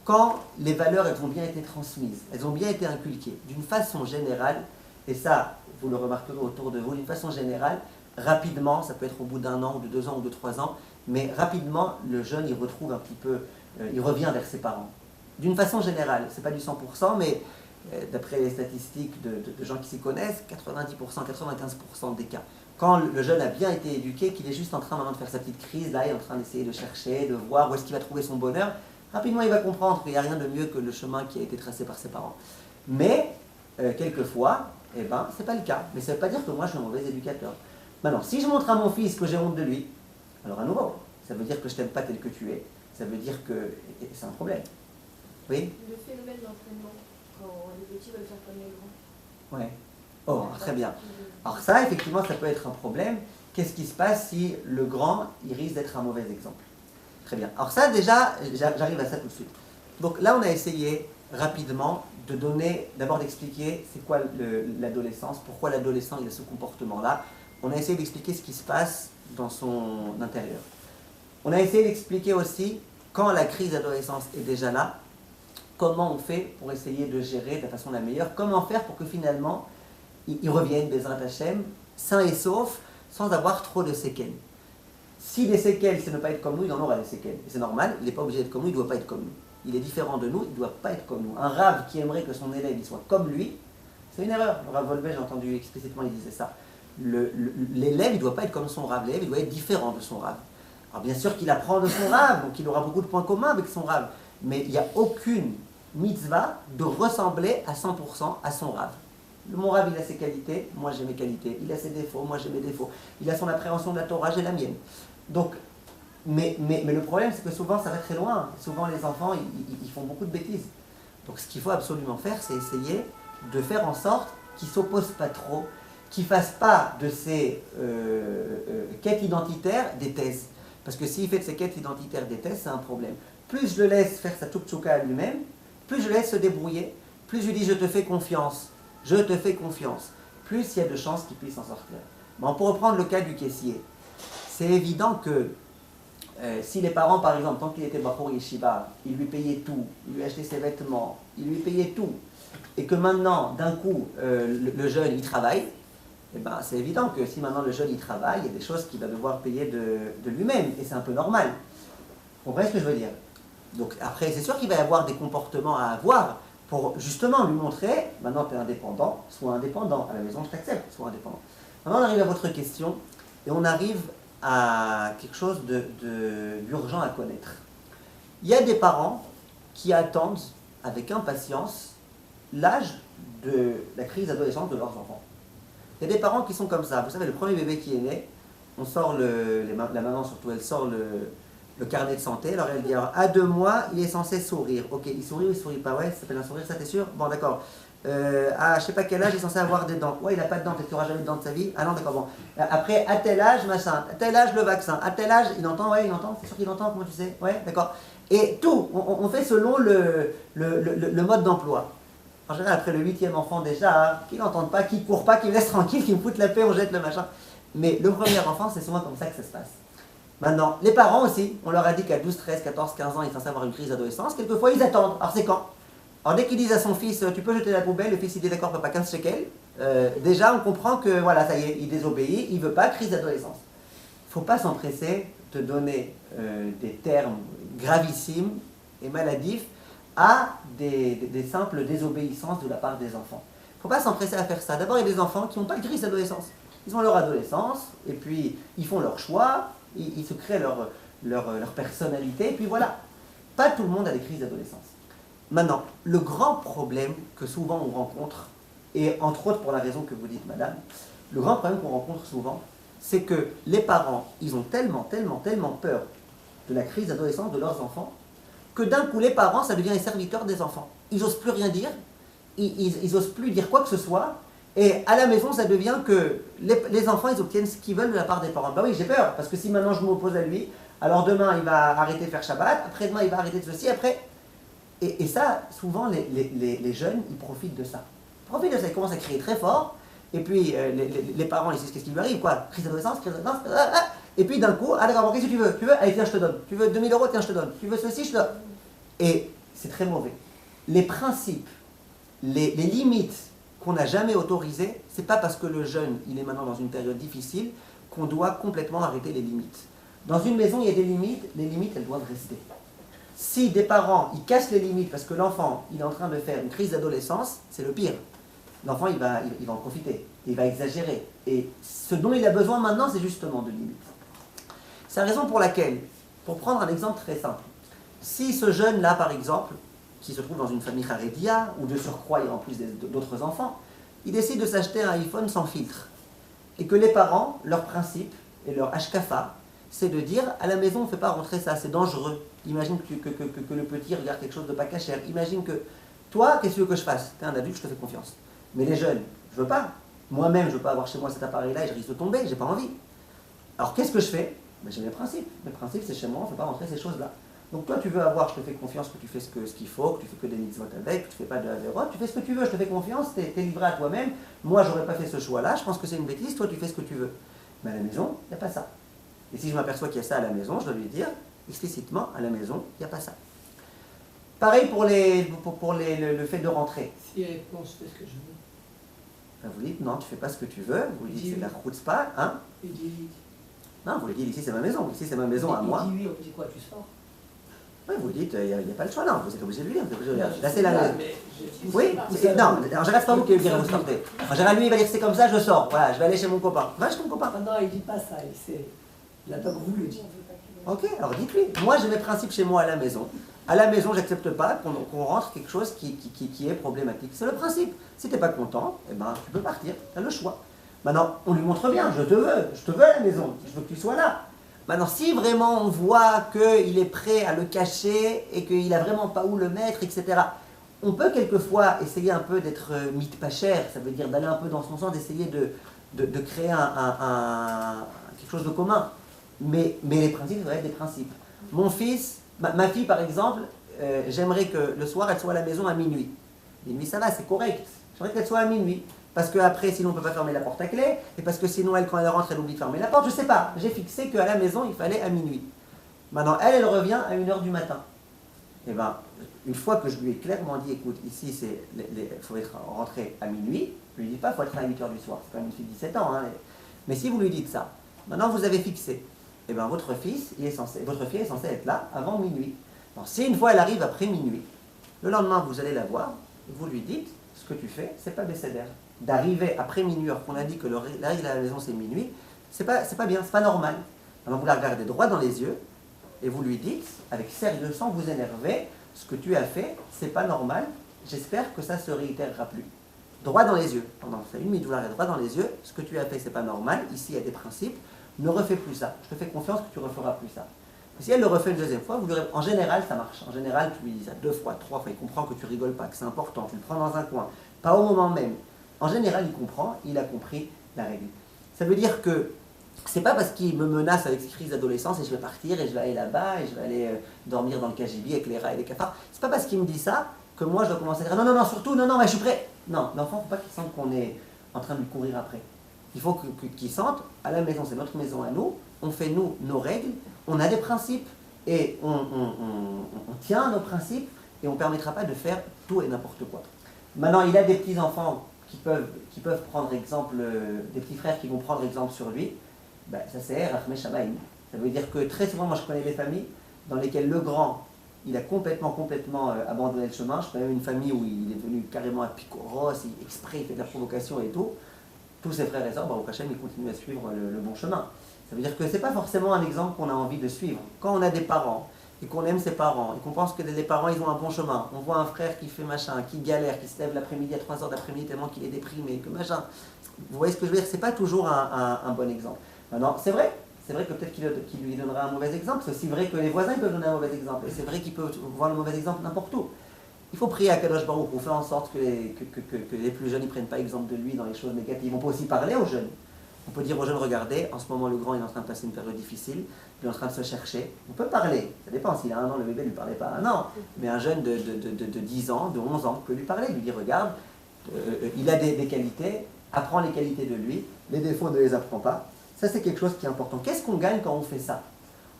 quand les valeurs elles ont bien été transmises, elles ont bien été inculquées, d'une façon générale, et ça, vous le remarquerez autour de vous, d'une façon générale, rapidement, ça peut être au bout d'un an, ou de 2 ans, ou de 3 ans, mais rapidement, le jeune, il retrouve un petit peu, il revient vers ses parents. D'une façon générale, ce n'est pas du 100%, mais d'après les statistiques de gens qui s'y connaissent, 90%, 95% des cas. Quand le jeune a bien été éduqué, qu'il est juste en train maintenant de faire sa petite crise, là, il est en train d'essayer de chercher, de voir où est-ce qu'il va trouver son bonheur, rapidement, il va comprendre qu'il n'y a rien de mieux que le chemin qui a été tracé par ses parents. Mais, quelquefois, eh ben, c'est pas le cas. Mais ça ne veut pas dire que moi, je suis un mauvais éducateur. Maintenant, si je montre à mon fils que j'ai honte de lui, alors à nouveau, ça veut dire que je t'aime pas tel que tu es. Ça veut dire que c'est un problème. Oui? Le phénomène d'entraînement, quand les petits veulent faire comme les grands. Ouais. Oh, très bien. Alors ça, effectivement, ça peut être un problème. Qu'est-ce qui se passe si le grand, il risque d'être un mauvais exemple? Très bien. Alors ça, déjà, j'arrive à ça tout de suite. Donc là, on a essayé rapidement de donner, d'abord d'expliquer c'est quoi l'adolescence, pourquoi l'adolescent il a ce comportement-là. On a essayé d'expliquer ce qui se passe dans son intérieur. On a essayé d'expliquer aussi, quand la crise d'adolescence est déjà là, comment on fait pour essayer de gérer de la façon la meilleure, comment faire pour que finalement, ils reviennent, Bezrat Hashem, sains et saufs, sans avoir trop de séquelles. Si les séquelles, c'est ne pas être comme nous, il en aura des séquelles. Et c'est normal, il n'est pas obligé d'être comme nous, il ne doit pas être comme nous. Il est différent de nous, il ne doit pas être comme nous. Un rave qui aimerait que son élève il soit comme lui, c'est une erreur. Le Rav Volbe, j'ai entendu explicitement, il disait ça. L'élève, il ne doit pas être comme son rave, l'élève, il doit être différent de son rave. Alors bien sûr qu'il apprend de son rave, donc il aura beaucoup de points communs avec son rave, mais il n'y a aucune mitzvah de ressembler à 100% à son rave. Mon rave, il a ses qualités, moi j'ai mes qualités. Il a ses défauts, moi j'ai mes défauts. Il a son appréhension de la Torah, j'ai la mienne. Donc, mais le problème, c'est que souvent, ça va très loin. Souvent, les enfants, ils font beaucoup de bêtises. Donc, ce qu'il faut absolument faire, c'est essayer de faire en sorte qu'ils ne s'opposent pas trop, qu'ils ne fassent pas de ces quêtes identitaires des thèses. Parce que s'il fait de ces quêtes identitaires des thèses, c'est un problème. Plus je le laisse faire sa tchouk-tchouka à lui-même, plus je le laisse se débrouiller, plus je lui dis je te fais confiance, plus il y a de chances qu'il puisse en sortir. Bon, pour reprendre le cas du caissier, c'est évident que si les parents, par exemple, tant qu'il était Bachour Yeshiva, ils lui payaient tout, ils lui achetaient ses vêtements, ils lui payaient tout, et que maintenant, d'un coup, le jeune, il travaille, eh ben, c'est évident que si maintenant le jeune, il travaille, il y a des choses qu'il va devoir payer de lui-même, et c'est un peu normal. Vous comprenez ce que je veux dire? Donc après, c'est sûr qu'il va y avoir des comportements à avoir pour justement lui montrer, maintenant tu es indépendant, sois indépendant, à la maison je t'accepte, sois indépendant. Maintenant on arrive à votre question, et on arrive à quelque chose d'urgent à connaître. Il y a des parents qui attendent avec impatience l'âge de la crise d'adolescence de leurs enfants. Il y a des parents qui sont comme ça. Vous savez, le premier bébé qui est né, on sort la maman surtout, elle sort le carnet de santé. Alors elle dit, alors à 2 mois, il est censé sourire. Ok, il sourit ou il sourit pas? Ouais, ça s'appelle un sourire, ça t'es sûr? Bon, d'accord. À je sais pas quel âge, il est censé avoir des dents. Ouais, il n'a pas de dents, peut-être qu'il n'aura jamais de dents de sa vie. Ah non, d'accord, bon. Après, à tel âge, machin. À tel âge, le vaccin. À tel âge, il entend? Ouais, il entend. C'est sûr qu'il entend, comment tu sais? Ouais, d'accord. Et tout, on fait selon le mode d'emploi. En général, après le 8e enfant déjà, qu'ils n'entendent pas, qu'ils ne courent pas, qu'ils me laissent tranquille, qu'ils me foutent la paix, on jette le machin. Mais le premier enfant, c'est souvent comme ça que ça se passe. Maintenant, les parents aussi, on leur a dit qu'à 12, 13, 14, 15 ans, ils sont censés avoir une crise d'adolescence. Quelquefois, ils attendent. Alors, c'est quand? Alors, dès qu'ils disent à son fils, tu peux jeter la poubelle, le fils, il dit d'accord, papa, 15 shekels. Déjà, on comprend que, voilà, ça y est, il désobéit, il ne veut pas, crise d'adolescence. Il ne faut pas s'empresser de donner des termes gravissimes et maladifs à des simples désobéissances de la part des enfants. Il ne faut pas s'empresser à faire ça. D'abord, il y a des enfants qui n'ont pas de crise d'adolescence. Ils ont leur adolescence, et puis ils font leur choix, ils se créent leur personnalité, et puis voilà. Pas tout le monde a des crises d'adolescence. Maintenant, le grand problème que souvent on rencontre, et entre autres pour la raison que vous dites, madame, le grand problème qu'on rencontre souvent, c'est que les parents, ils ont tellement peur de la crise d'adolescence de leurs enfants, que d'un coup, les parents, ça devient les serviteurs des enfants. Ils n'osent plus rien dire, ils n'osent plus dire quoi que ce soit, Et à la maison, ça devient que les enfants, ils obtiennent ce qu'ils veulent de la part des parents. Bah oui, j'ai peur, parce que si maintenant je m'oppose à lui, alors demain, il va arrêter de faire Shabbat, après-demain, il va arrêter de ceci, après... Et ça, souvent, les jeunes, ils profitent de ça. Ils profitent de ça, ils commencent à crier très fort, et puis les parents, ils savent qu'est-ce qui lui arrive, quoi. Crise d'adolescence, et puis d'un coup, ah d'accord, qu'est-ce que tu veux? Tu veux? Allez, tiens, je te donne. Tu veux 2000 euros? Tiens, je te donne. Tu veux ceci? Je te donne. Et c'est très mauvais. Les principes, les limites qu'on n'a jamais autorisées, c'est pas parce que le jeune, il est maintenant dans une période difficile, qu'on doit complètement arrêter les limites. Dans une maison, il y a des limites, les limites, elles doivent rester. Si des parents, ils cassent les limites parce que l'enfant, il est en train de faire une crise d'adolescence, c'est le pire. L'enfant, il va en profiter, il va exagérer. Et ce dont il a besoin maintenant, c'est justement de limites. C'est la raison pour laquelle, pour prendre un exemple très simple, si ce jeune-là, par exemple, qui se trouve dans une famille Haredia, ou de surcroît, et en plus d'autres enfants, il décide de s'acheter un iPhone sans filtre. Et que les parents, leur principe et leur hashkafa, c'est de dire, à la maison, on ne fait pas rentrer ça, c'est dangereux. Imagine que le petit regarde quelque chose de pas cachère. Imagine que, toi, qu'est-ce que tu veux que je fasse? Tu es un adulte, je te fais confiance. Mais les jeunes, je veux pas. Moi-même, je veux pas avoir chez moi cet appareil-là et je risque de tomber, j'ai pas envie. Alors, qu'est-ce que je fais? Ben, j'ai mes principes. Mes principes, c'est chez moi, on ne fait pas rentrer ces choses-là. Donc toi, tu veux avoir, je te fais confiance que tu fais ce qu'il faut, que tu fais que des mitzvot avec, que tu ne fais pas de avérote, tu fais ce que tu veux, je te fais confiance, tu es livré à toi-même. Moi, j'aurais pas fait ce choix-là, je pense que c'est une bêtise, toi, tu fais ce que tu veux. Mais à la maison, il n'y a pas ça. Et si je m'aperçois qu'il y a ça à la maison, je dois lui dire explicitement, à la maison, il n'y a pas ça. Pareil pour le fait de rentrer. Si elle répond, je fais ce que je veux. Ben, vous dites, non, tu ne fais pas ce que tu veux, vous lui dites, c'est de la chutzpah, hein? Il dit oui. Non, vous lui dites, ici c'est ma maison, ici c'est ma maison à moi. Il dit oui, on dit quoi, tu sors? Oui, vous dites, il n'y a pas le choix, non, vous êtes obligé de lui dire, vous êtes obligé de lui dire. Non, Là, c'est la maison. mais Oui, non, en général, c'est pas vous qui allez dire vous sortez. En général, lui, il va dire c'est comme ça, je sors. Voilà, je vais aller chez mon copain. Va chez mon copain. Ah non, il dit pas ça, il a pas voulu le dire. Ok, alors dites-lui. Moi, j'ai mes principes chez moi à la maison. À la maison, j'accepte pas qu'on rentre quelque chose qui est problématique. C'est le principe. Si t'es pas content, eh ben, tu peux partir. Tu as le choix. Maintenant, on lui montre bien, je te veux à la maison, je veux que tu sois là. Maintenant, si vraiment on voit qu'il est prêt à le cacher et qu'il n'a vraiment pas où le mettre, etc., on peut quelquefois essayer un peu d'être mythe pas cher, ça veut dire d'aller un peu dans son sens, d'essayer de créer quelque chose de commun. Mais les principes doivent être des principes. Mon fils, ma fille par exemple, j'aimerais que le soir elle soit à la maison à minuit. Minuit ça va, c'est correct. J'aimerais qu'elle soit à minuit. Parce qu'après, sinon on ne peut pas fermer la porte à clé, et parce que sinon, elle, quand elle rentre, elle oublie de fermer la porte, je ne sais pas. J'ai fixé qu'à la maison, il fallait à minuit. Maintenant, elle revient à 1h du matin. Et bien, une fois que je lui ai clairement dit, écoute, ici, il faut être rentré à minuit, je lui dis pas, il faut être à 8h du soir, c'est quand même une fille de 17 ans. Hein. Mais si vous lui dites ça, maintenant vous avez fixé, et bien votre fille est censée être là avant minuit. Alors, si une fois elle arrive après minuit, le lendemain, vous allez la voir, vous lui dites, ce que tu fais, c'est pas bécédaire. D'arriver après minuit, alors qu'on a dit que l'arrivée à la maison c'est minuit, c'est pas bien, c'est pas normal. Alors vous la regardez droit dans les yeux et vous lui dites, avec sérieux, sans vous énerver, ce que tu as fait, c'est pas normal, j'espère que ça se réitérera plus. Droit dans les yeux, pendant 1 minute, vous la regardez droit dans les yeux, ce que tu as fait, c'est pas normal, ici il y a des principes, ne refais plus ça, je te fais confiance que tu referas plus ça. Si elle le refait une deuxième fois, en général ça marche. En général, tu lui dis ça 2 fois, 3 fois, il comprend que tu rigoles pas, que c'est important, tu le prends dans un coin, pas au moment même. En général, il comprend, il a compris la règle. Ça veut dire que c'est pas parce qu'il me menace avec ses crises d'adolescence et je vais partir et je vais aller là-bas et je vais aller dormir dans le KGB avec les rats et les cafards. C'est pas parce qu'il me dit ça que moi je dois commencer à dire non, surtout, non, mais je suis prêt. Non, l'enfant, il ne faut pas qu'il sente qu'on est en train de lui courir après. Il faut qu'il sente, à la maison, c'est notre maison à nous, on fait nous nos règles, on a des principes et on tient à nos principes et on ne permettra pas de faire tout et n'importe quoi. Maintenant, il a des petits-enfants qui peuvent prendre exemple, des petits frères qui vont prendre exemple sur lui, ben, ça c'est Rachmé Shamayim. Ça veut dire que très souvent, moi je connais des familles dans lesquelles le grand, il a complètement abandonné le chemin. Je connais une famille où il est devenu carrément un picoros, exprès, il fait de la provocation et tout. Tous ses frères et sœurs, au Hachem, ils continuent à suivre le bon chemin. Ça veut dire que ce n'est pas forcément un exemple qu'on a envie de suivre. Quand on a des parents, et qu'on aime ses parents, et qu'on pense que les parents ils ont un bon chemin, on voit un frère qui fait machin, qui galère, qui se lève l'après-midi à 3h d'après-midi tellement qu'il est déprimé, que machin. Vous voyez ce que je veux dire? C'est pas toujours un bon exemple. Maintenant, c'est vrai que peut-être qu'il lui donnera un mauvais exemple, c'est aussi vrai que les voisins peuvent donner un mauvais exemple, et c'est vrai qu'ils peuvent voir le mauvais exemple n'importe où. Il faut prier à Kadosh Baruch pour faire en sorte que les plus jeunes ne prennent pas exemple de lui dans les choses négatives. On peut aussi parler aux jeunes. On peut dire aux jeunes, regardez, en ce moment le grand il est en train de passer une période difficile, il est en train de se chercher. On peut parler, ça dépend, s'il a 1 an, le bébé ne lui parlait pas à 1 an. Mais un jeune de 10 ans, de 11 ans, peut lui parler, lui dire, regarde, il a des qualités, apprends les qualités de lui, les défauts ne les apprends pas. Ça c'est quelque chose qui est important. Qu'est-ce qu'on gagne quand on fait ça?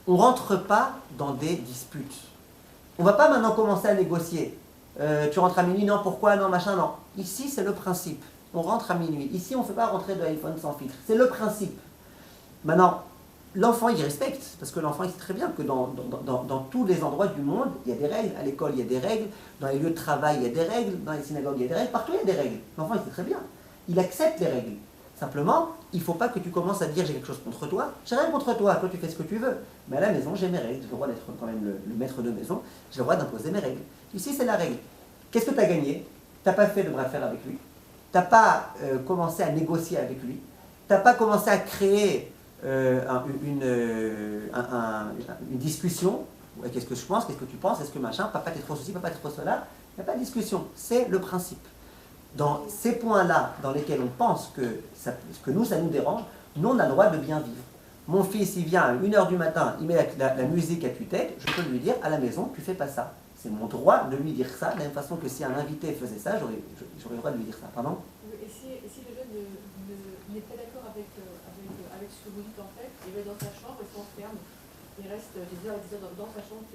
On ne rentre pas dans des disputes. On ne va pas maintenant commencer à négocier. Tu rentres à minuit, non, pourquoi, non, machin, non. Ici c'est le principe. On rentre à minuit. Ici, on ne fait pas rentrer de iPhone sans filtre. C'est le principe. Maintenant, l'enfant, il respecte, parce que l'enfant, il sait très bien que dans tous les endroits du monde, il y a des règles. À l'école, il y a des règles. Dans les lieux de travail, il y a des règles. Dans les synagogues, il y a des règles. Partout, il y a des règles. L'enfant, il sait très bien. Il accepte les règles. Simplement, il ne faut pas que tu commences à dire j'ai quelque chose contre toi. J'ai rien contre toi. Toi, tu fais ce que tu veux. Mais à la maison, j'ai mes règles. J'ai le droit d'être quand même le maître de maison. J'ai le droit d'imposer mes règles. Ici, c'est la règle. Qu'est-ce que tu as gagné? Tu n'as pas fait de bras de fer avec lui. Tu n'as pas commencé à négocier avec lui, tu n'as pas commencé à créer une discussion. Ouais, qu'est-ce que je pense, qu'est-ce que tu penses, est-ce que machin, papa t'es trop ceci, papa t'es trop cela. Il n'y a pas de discussion, c'est le principe. Dans ces points-là, dans lesquels on pense que nous, ça nous dérange, nous, on a le droit de bien vivre. Mon fils, il vient à 1h du matin, il met la musique à tue-tête, je peux lui dire, à la maison, tu fais pas ça. C'est mon droit de lui dire ça, de la même façon que si un invité faisait ça, j'aurais le droit de lui dire ça. Pardon? Et si le jeune n'est pas d'accord avec ce que vous dites en fait, il va dans sa chambre et s'enferme. Il reste des heures et des heures dans sa chambre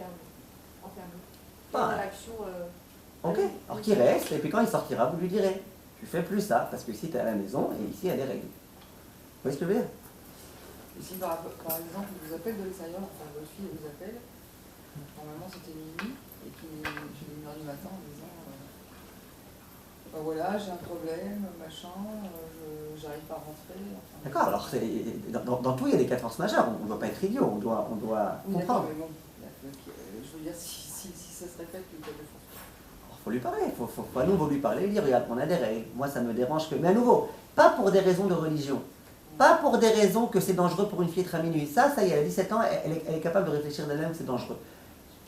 enfermé. Ah. Ok, alors qu'il reste, et puis quand il sortira, vous lui direz, tu fais plus ça, parce que ici tu es à la maison, et ici il y a des règles. Vous voyez ce que je veux dire? Et si par exemple, il vous appelle de l'extérieur, enfin votre fille vous appelle, normalement c'était minuit, et puis je vais 1h du matin en disant voilà, j'ai un problème, machin, j'arrive pas à rentrer. Enfin, d'accord, alors dans tout il y a des cas de force majeure, on ne doit pas être idiot, on doit oui, comprendre. mais bon, je veux dire, si ça se répète, il y a de force. Il faut lui parler, il faut à nouveau lui parler, lui dire regarde, on a des règles, moi ça me dérange que. Mais à nouveau, pas pour des raisons de religion, pas pour des raisons que c'est dangereux pour une fille d'être à minuit. Ça y est, elle a 17 ans, elle est capable de réfléchir d'elle-même que c'est dangereux.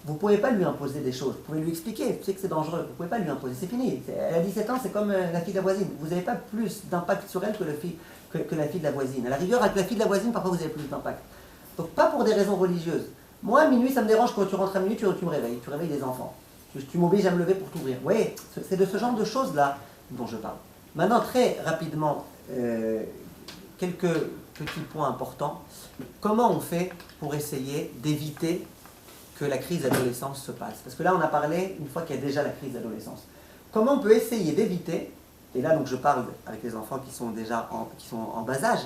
Vous ne pouvez pas lui imposer des choses, vous pouvez lui expliquer, tu sais que c'est dangereux, vous ne pouvez pas lui imposer, c'est fini. Elle a 17 ans, c'est comme la fille de la voisine, vous n'avez pas plus d'impact sur elle que la fille de la voisine. À la rigueur, avec la fille de la voisine, parfois vous avez plus d'impact. Donc pas pour des raisons religieuses. Moi, à minuit, ça me dérange quand tu rentres à minuit, tu me réveilles, tu réveilles des enfants. Tu m'obliges à me lever pour t'ouvrir. Oui, c'est de ce genre de choses-là dont je parle. Maintenant, très rapidement, quelques petits points importants. Comment on fait pour essayer d'éviter que la crise d'adolescence se passe? Parce que là, on a parlé une fois qu'il y a déjà la crise d'adolescence. Comment on peut essayer d'éviter, et là donc je parle avec les enfants qui sont déjà en bas âge,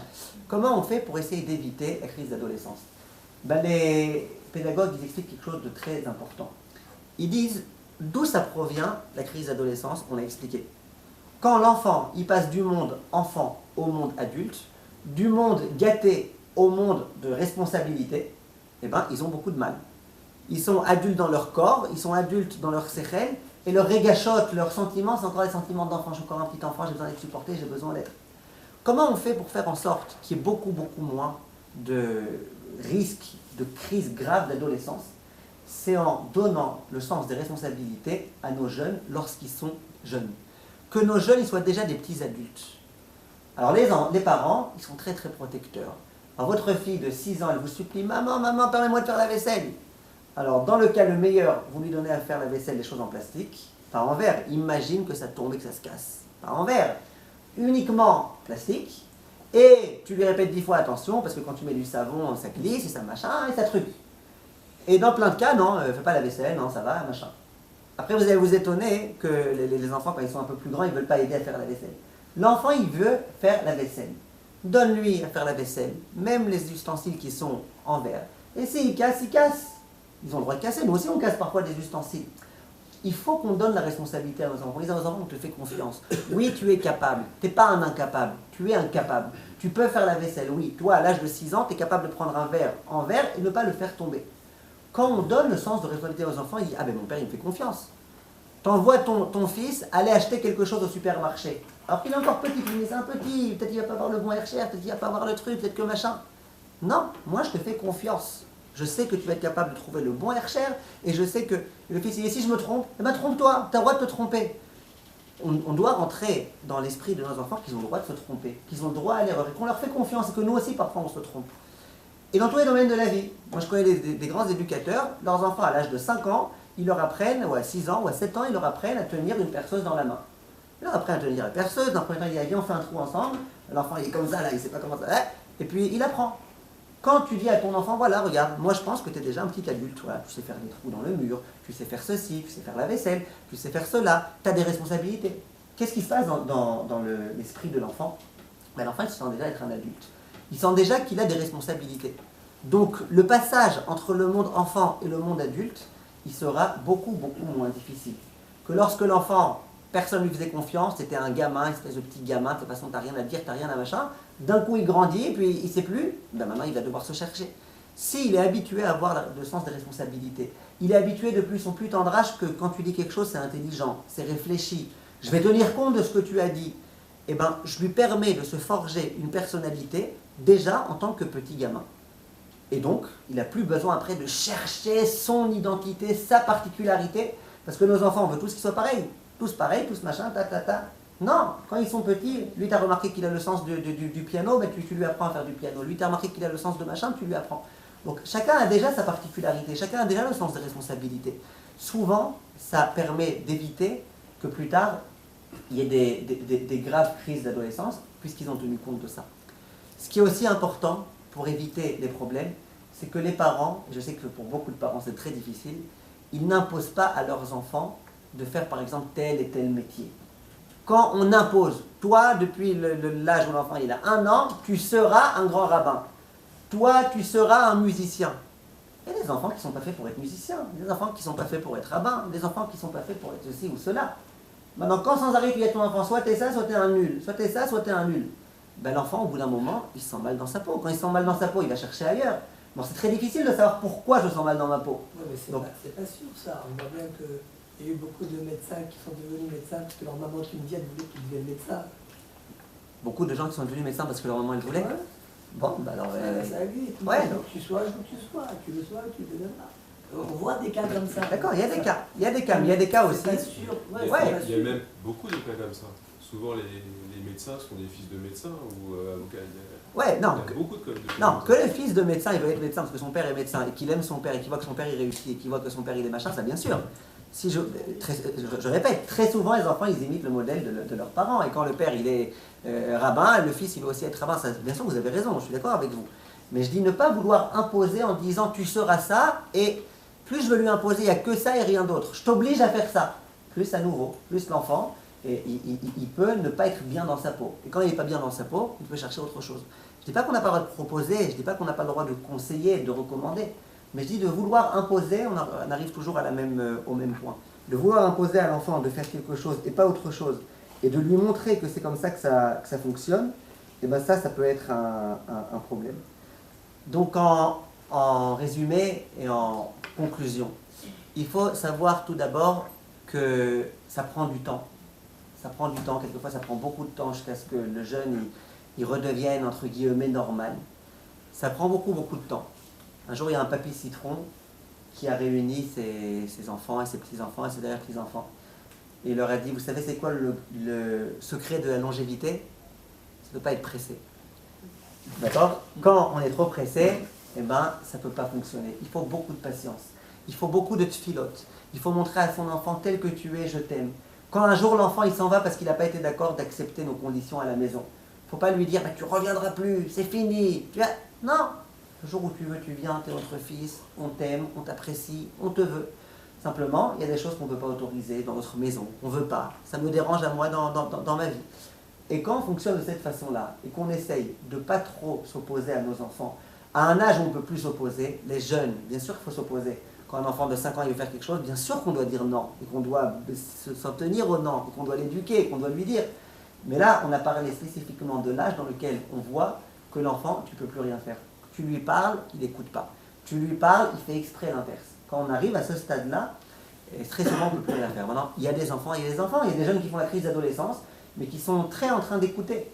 comment on fait pour essayer d'éviter la crise d'adolescence? Ben, les pédagogues ils expliquent quelque chose de très important. Ils disent d'où ça provient la crise d'adolescence, on a expliqué. Quand l'enfant il passe du monde enfant au monde adulte, du monde gâté au monde de responsabilité, eh ben, ils ont beaucoup de mal. Ils sont adultes dans leur corps, ils sont adultes dans leur séchel, et leur régachote, leurs sentiments, c'est encore les sentiments d'enfant. Je suis encore un petit enfant, j'ai besoin d'être supporté, j'ai besoin d'être. Comment on fait pour faire en sorte qu'il y ait beaucoup moins de risques de crise grave d'adolescence? C'est en donnant le sens des responsabilités à nos jeunes lorsqu'ils sont jeunes. Que nos jeunes ils soient déjà des petits adultes. Alors les parents, ils sont très très protecteurs. Alors votre fille de 6 ans, elle vous supplie « Maman, maman, permets-moi de faire la vaisselle ». Alors dans le cas le meilleur, vous lui donnez à faire la vaisselle des choses en plastique, pas en verre. Imagine que ça tombe et que ça se casse. Pas en verre, uniquement plastique. Et tu lui répètes 10 fois attention, parce que quand tu mets du savon, ça glisse et ça machin et ça truc. Et dans plein de cas, non, fais pas la vaisselle, non, ça va, machin. Après, vous allez vous étonner que les enfants, quand ils sont un peu plus grands, ils ne veulent pas aider à faire la vaisselle. L'enfant, il veut faire la vaisselle. Donne-lui à faire la vaisselle, même les ustensiles qui sont en verre. Et s'il casse, il casse. Ils ont le droit de casser. Nous aussi, on casse parfois des ustensiles. Il faut qu'on donne la responsabilité à nos enfants. Les enfants, on te fait confiance. Oui, tu es capable. Tu n'es pas un incapable. Tu es incapable. Tu peux faire la vaisselle. Oui, toi, à l'âge de 6 ans, tu es capable de prendre un verre en verre et ne pas le faire tomber. Quand on donne le sens de responsabilité aux enfants, il dit « Ah ben mon père, il me fait confiance. » T'envoies ton fils aller acheter quelque chose au supermarché. Alors qu'il est encore petit, il est un petit, peut-être qu'il ne va pas avoir le bon air cher, peut-être qu'il ne va pas avoir le truc, peut-être que machin. Non, moi je te fais confiance. Je sais que tu vas être capable de trouver le bon Hercher, et je sais que le fils, il dit, si je me trompe, eh ben trompe-toi, tu as le droit de te tromper. On doit rentrer dans l'esprit de nos enfants qu'ils ont le droit de se tromper, qu'ils ont le droit à l'erreur, et qu'on leur fait confiance, et que nous aussi, parfois, on se trompe. Et dans tous les domaines de la vie. Moi, je connais des grands éducateurs, leurs enfants, à l'âge de 5 ans, ils leur apprennent, ou à 6 ans, ou à 7 ans, ils leur apprennent à tenir une perceuse dans la main. Ils leur apprennent à tenir la perceuse, dans le premier temps, il dit, viens, on fait un trou ensemble. L'enfant, il est comme ça, là, il ne sait pas comment ça va. Et puis, il apprend. Quand tu dis à ton enfant, voilà, regarde, moi je pense que tu es déjà un petit adulte, voilà, tu sais faire des trous dans le mur, tu sais faire ceci, tu sais faire la vaisselle, tu sais faire cela, tu as des responsabilités. Qu'est-ce qui se passe dans l'esprit de l'enfant? Ben, l'enfant, il se sent déjà être un adulte. Il sent déjà qu'il a des responsabilités. Donc, le passage entre le monde enfant et le monde adulte, il sera beaucoup, beaucoup moins difficile. Que lorsque l'enfant, personne ne lui faisait confiance, c'était un gamin, une espèce de petit gamin, de toute façon, tu n'as rien à dire, tu n'as rien à machin. D'un coup, il grandit, et puis il ne sait plus, ben maintenant, il va devoir se chercher. S'il est habitué à avoir le sens des responsabilités, il est habitué de plus en plus tendre âge que quand tu dis quelque chose, c'est intelligent, c'est réfléchi, je vais tenir compte de ce que tu as dit, eh ben, je lui permets de se forger une personnalité déjà en tant que petit gamin. Et donc, il n'a plus besoin après de chercher son identité, sa particularité, parce que nos enfants, on veut tous qu'ils soient pareils. Tous pareils, tous machin, ta. Non, quand ils sont petits, lui, tu as remarqué qu'il a le sens du piano, ben tu lui apprends à faire du piano. Lui, tu as remarqué qu'il a le sens de machin, tu lui apprends. Donc, chacun a déjà sa particularité, chacun a déjà le sens des responsabilités. Souvent, ça permet d'éviter que plus tard, il y ait des graves crises d'adolescence, puisqu'ils ont tenu compte de ça. Ce qui est aussi important pour éviter les problèmes, c'est que les parents, je sais que pour beaucoup de parents c'est très difficile, ils n'imposent pas à leurs enfants de faire par exemple tel et tel métier. Quand on impose, toi depuis l'âge où l'enfant il a 1 an, tu seras un grand rabbin. Toi tu seras un musicien. Il y a des enfants qui ne sont pas faits pour être musiciens, des enfants qui ne sont pas faits pour être rabbins, des enfants qui ne sont pas faits pour être ceci ou cela. Maintenant quand sans arrêt tu dis à ton enfant, soit t'es ça, soit t'es un nul, soit t'es ça, soit t'es un nul. Ben, l'enfant, au bout d'un moment, il se sent mal dans sa peau. Quand il se sent mal dans sa peau, il va chercher ailleurs. Bon, c'est très difficile de savoir pourquoi je sens mal dans ma peau. Oui, mais c'est pas sûr ça. On voit bien qu'il y a eu beaucoup de médecins qui sont devenus médecins parce que leur maman tunisienne voulait qu'ils deviennent médecins. Beaucoup de gens qui sont devenus médecins parce que leur maman le voulait. Ouais. Bon, ben alors... Ça existe. Ouais, donc tu sois, tu le sois, tu le deviendras. On voit des cas comme ça. D'accord, il y a des cas. Il y a des cas, mais il y a des cas aussi. C'est pas sûr. Ouais, Ouais. c'est pas Il y a sûr. même beaucoup de cas comme ça. Souvent, les médecins sont des fils de médecins ou avocats. Ouais, non. Il y a beaucoup de cas. Non, que le fils de médecin, il veut être médecin parce que son père est médecin et qu'il aime son père et qu'il voit que son père il réussit et qu'il voit que son père il est machin, ça bien sûr. Si je répète, très souvent les enfants ils imitent le modèle de leurs parents et quand le père il est rabbin, le fils il veut aussi être rabbin, ça, bien sûr vous avez raison, je suis d'accord avec vous. Mais je dis ne pas vouloir imposer en disant tu seras ça et plus je veux lui imposer, il n'y a que ça et rien d'autre. Je t'oblige à faire ça. Plus à nouveau, plus l'enfant, et il peut ne pas être bien dans sa peau. Et quand il n'est pas bien dans sa peau, il peut chercher autre chose. Je ne dis pas qu'on n'a pas le droit de proposer, je ne dis pas qu'on n'a pas le droit de conseiller, de recommander. Mais je dis de vouloir imposer, on arrive toujours au même point. De vouloir imposer à l'enfant de faire quelque chose et pas autre chose, et de lui montrer que c'est comme ça que ça fonctionne, et bien ça peut être un problème. Donc en résumé et en conclusion, il faut savoir tout d'abord que ça prend du temps. Ça prend du temps, quelquefois ça prend beaucoup de temps jusqu'à ce que le jeune il redevienne entre guillemets normal. Ça prend beaucoup de temps. Un jour il y a un papy citron qui a réuni ses enfants et ses petits-enfants et ses derrière-petits-enfants. Et il leur a dit, vous savez c'est quoi le secret de la longévité? C'est de ne pas être pressé. D'accord? Quand on est trop pressé, eh ben, ça ne peut pas fonctionner. Il faut beaucoup de patience. Il faut beaucoup de tfilote. Il faut montrer à son enfant tel que tu es, je t'aime. Quand un jour l'enfant il s'en va parce qu'il n'a pas été d'accord d'accepter nos conditions à la maison, il ne faut pas lui dire bah, tu ne reviendras plus, c'est fini. Non, le jour où tu veux, tu viens, tu es notre fils, on t'aime, on t'apprécie, on te veut. Simplement, il y a des choses qu'on ne peut pas autoriser dans notre maison, on ne veut pas. Ça me dérange à moi dans ma vie. Et quand on fonctionne de cette façon-là, et qu'on essaye de ne pas trop s'opposer à nos enfants, à un âge où on ne peut plus s'opposer, les jeunes, bien sûr qu'il faut s'opposer. Quand un enfant de 5 ans il veut faire quelque chose, bien sûr qu'on doit dire non, et qu'on doit s'en tenir au non, et qu'on doit l'éduquer, et qu'on doit lui dire. Mais là, on a parlé spécifiquement de l'âge dans lequel on voit que l'enfant, tu ne peux plus rien faire. Tu lui parles, il n'écoute pas. Tu lui parles, il fait exprès l'inverse. Quand on arrive à ce stade-là, très souvent on ne peut plus rien faire. Maintenant, il y a des enfants, il y a des jeunes qui font la crise d'adolescence, mais qui sont très en train d'écouter.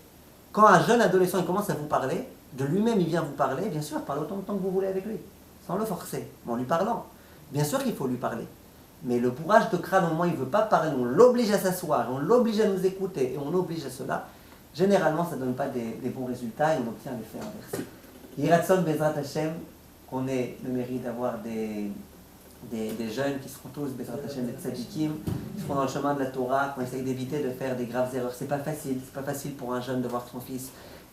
Quand un jeune adolescent il commence à vous parler, de lui-même il vient vous parler, bien sûr, parlez autant de temps que vous voulez avec lui. sans le forcer, mais en lui parlant. Bien sûr qu'il faut lui parler. Mais le bourrage de crâne, au moment où il ne veut pas parler, on l'oblige à s'asseoir, on l'oblige à nous écouter, et on l'oblige à cela, généralement ça ne donne pas des bons résultats et on obtient l'effet inversé. Yiratson Bezrat Hashem, qu'on ait le mérite d'avoir des jeunes qui seront tous Bezrat Hashem des tzadikim, qui seront dans le chemin de la Torah, qu'on essaye d'éviter de faire des graves erreurs. C'est pas facile pour un jeune de voir que son fils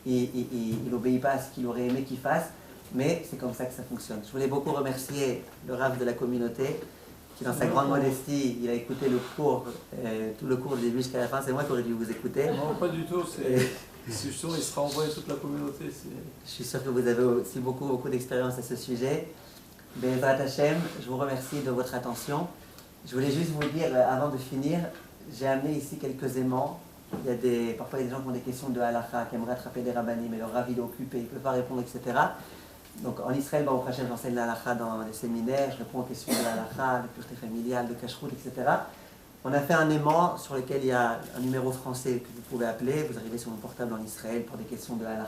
il n'obéit pas à ce qu'il aurait aimé qu'il fasse, mais c'est comme ça que ça fonctionne. Je voulais beaucoup remercier le Rav de la communauté, qui dans sa grande modestie, il a écouté le cours, tout le cours du début jusqu'à la fin. C'est moi qui aurais dû vous écouter. Non, pas du tout. C'est sûr, il sera envoyé toute la communauté. Je suis sûr que vous avez aussi beaucoup d'expérience à ce sujet. Bezrat Hashem, je vous remercie de votre attention. Je voulais juste vous dire, avant de finir, j'ai amené ici quelques aimants. Parfois, il y a des gens qui ont des questions de halakha, qui aimeraient attraper des rabbanim, mais leur rav il est occupé, il ne peut pas répondre, etc. Donc en Israël, au prochain, j'enseigne la halakha dans les séminaires, je réponds aux questions de la halakha, de pureté familiale, de kashrut, etc. On a fait un aimant sur lequel il y a un numéro français que vous pouvez appeler. Vous arrivez sur mon portable en Israël pour des questions de halakha.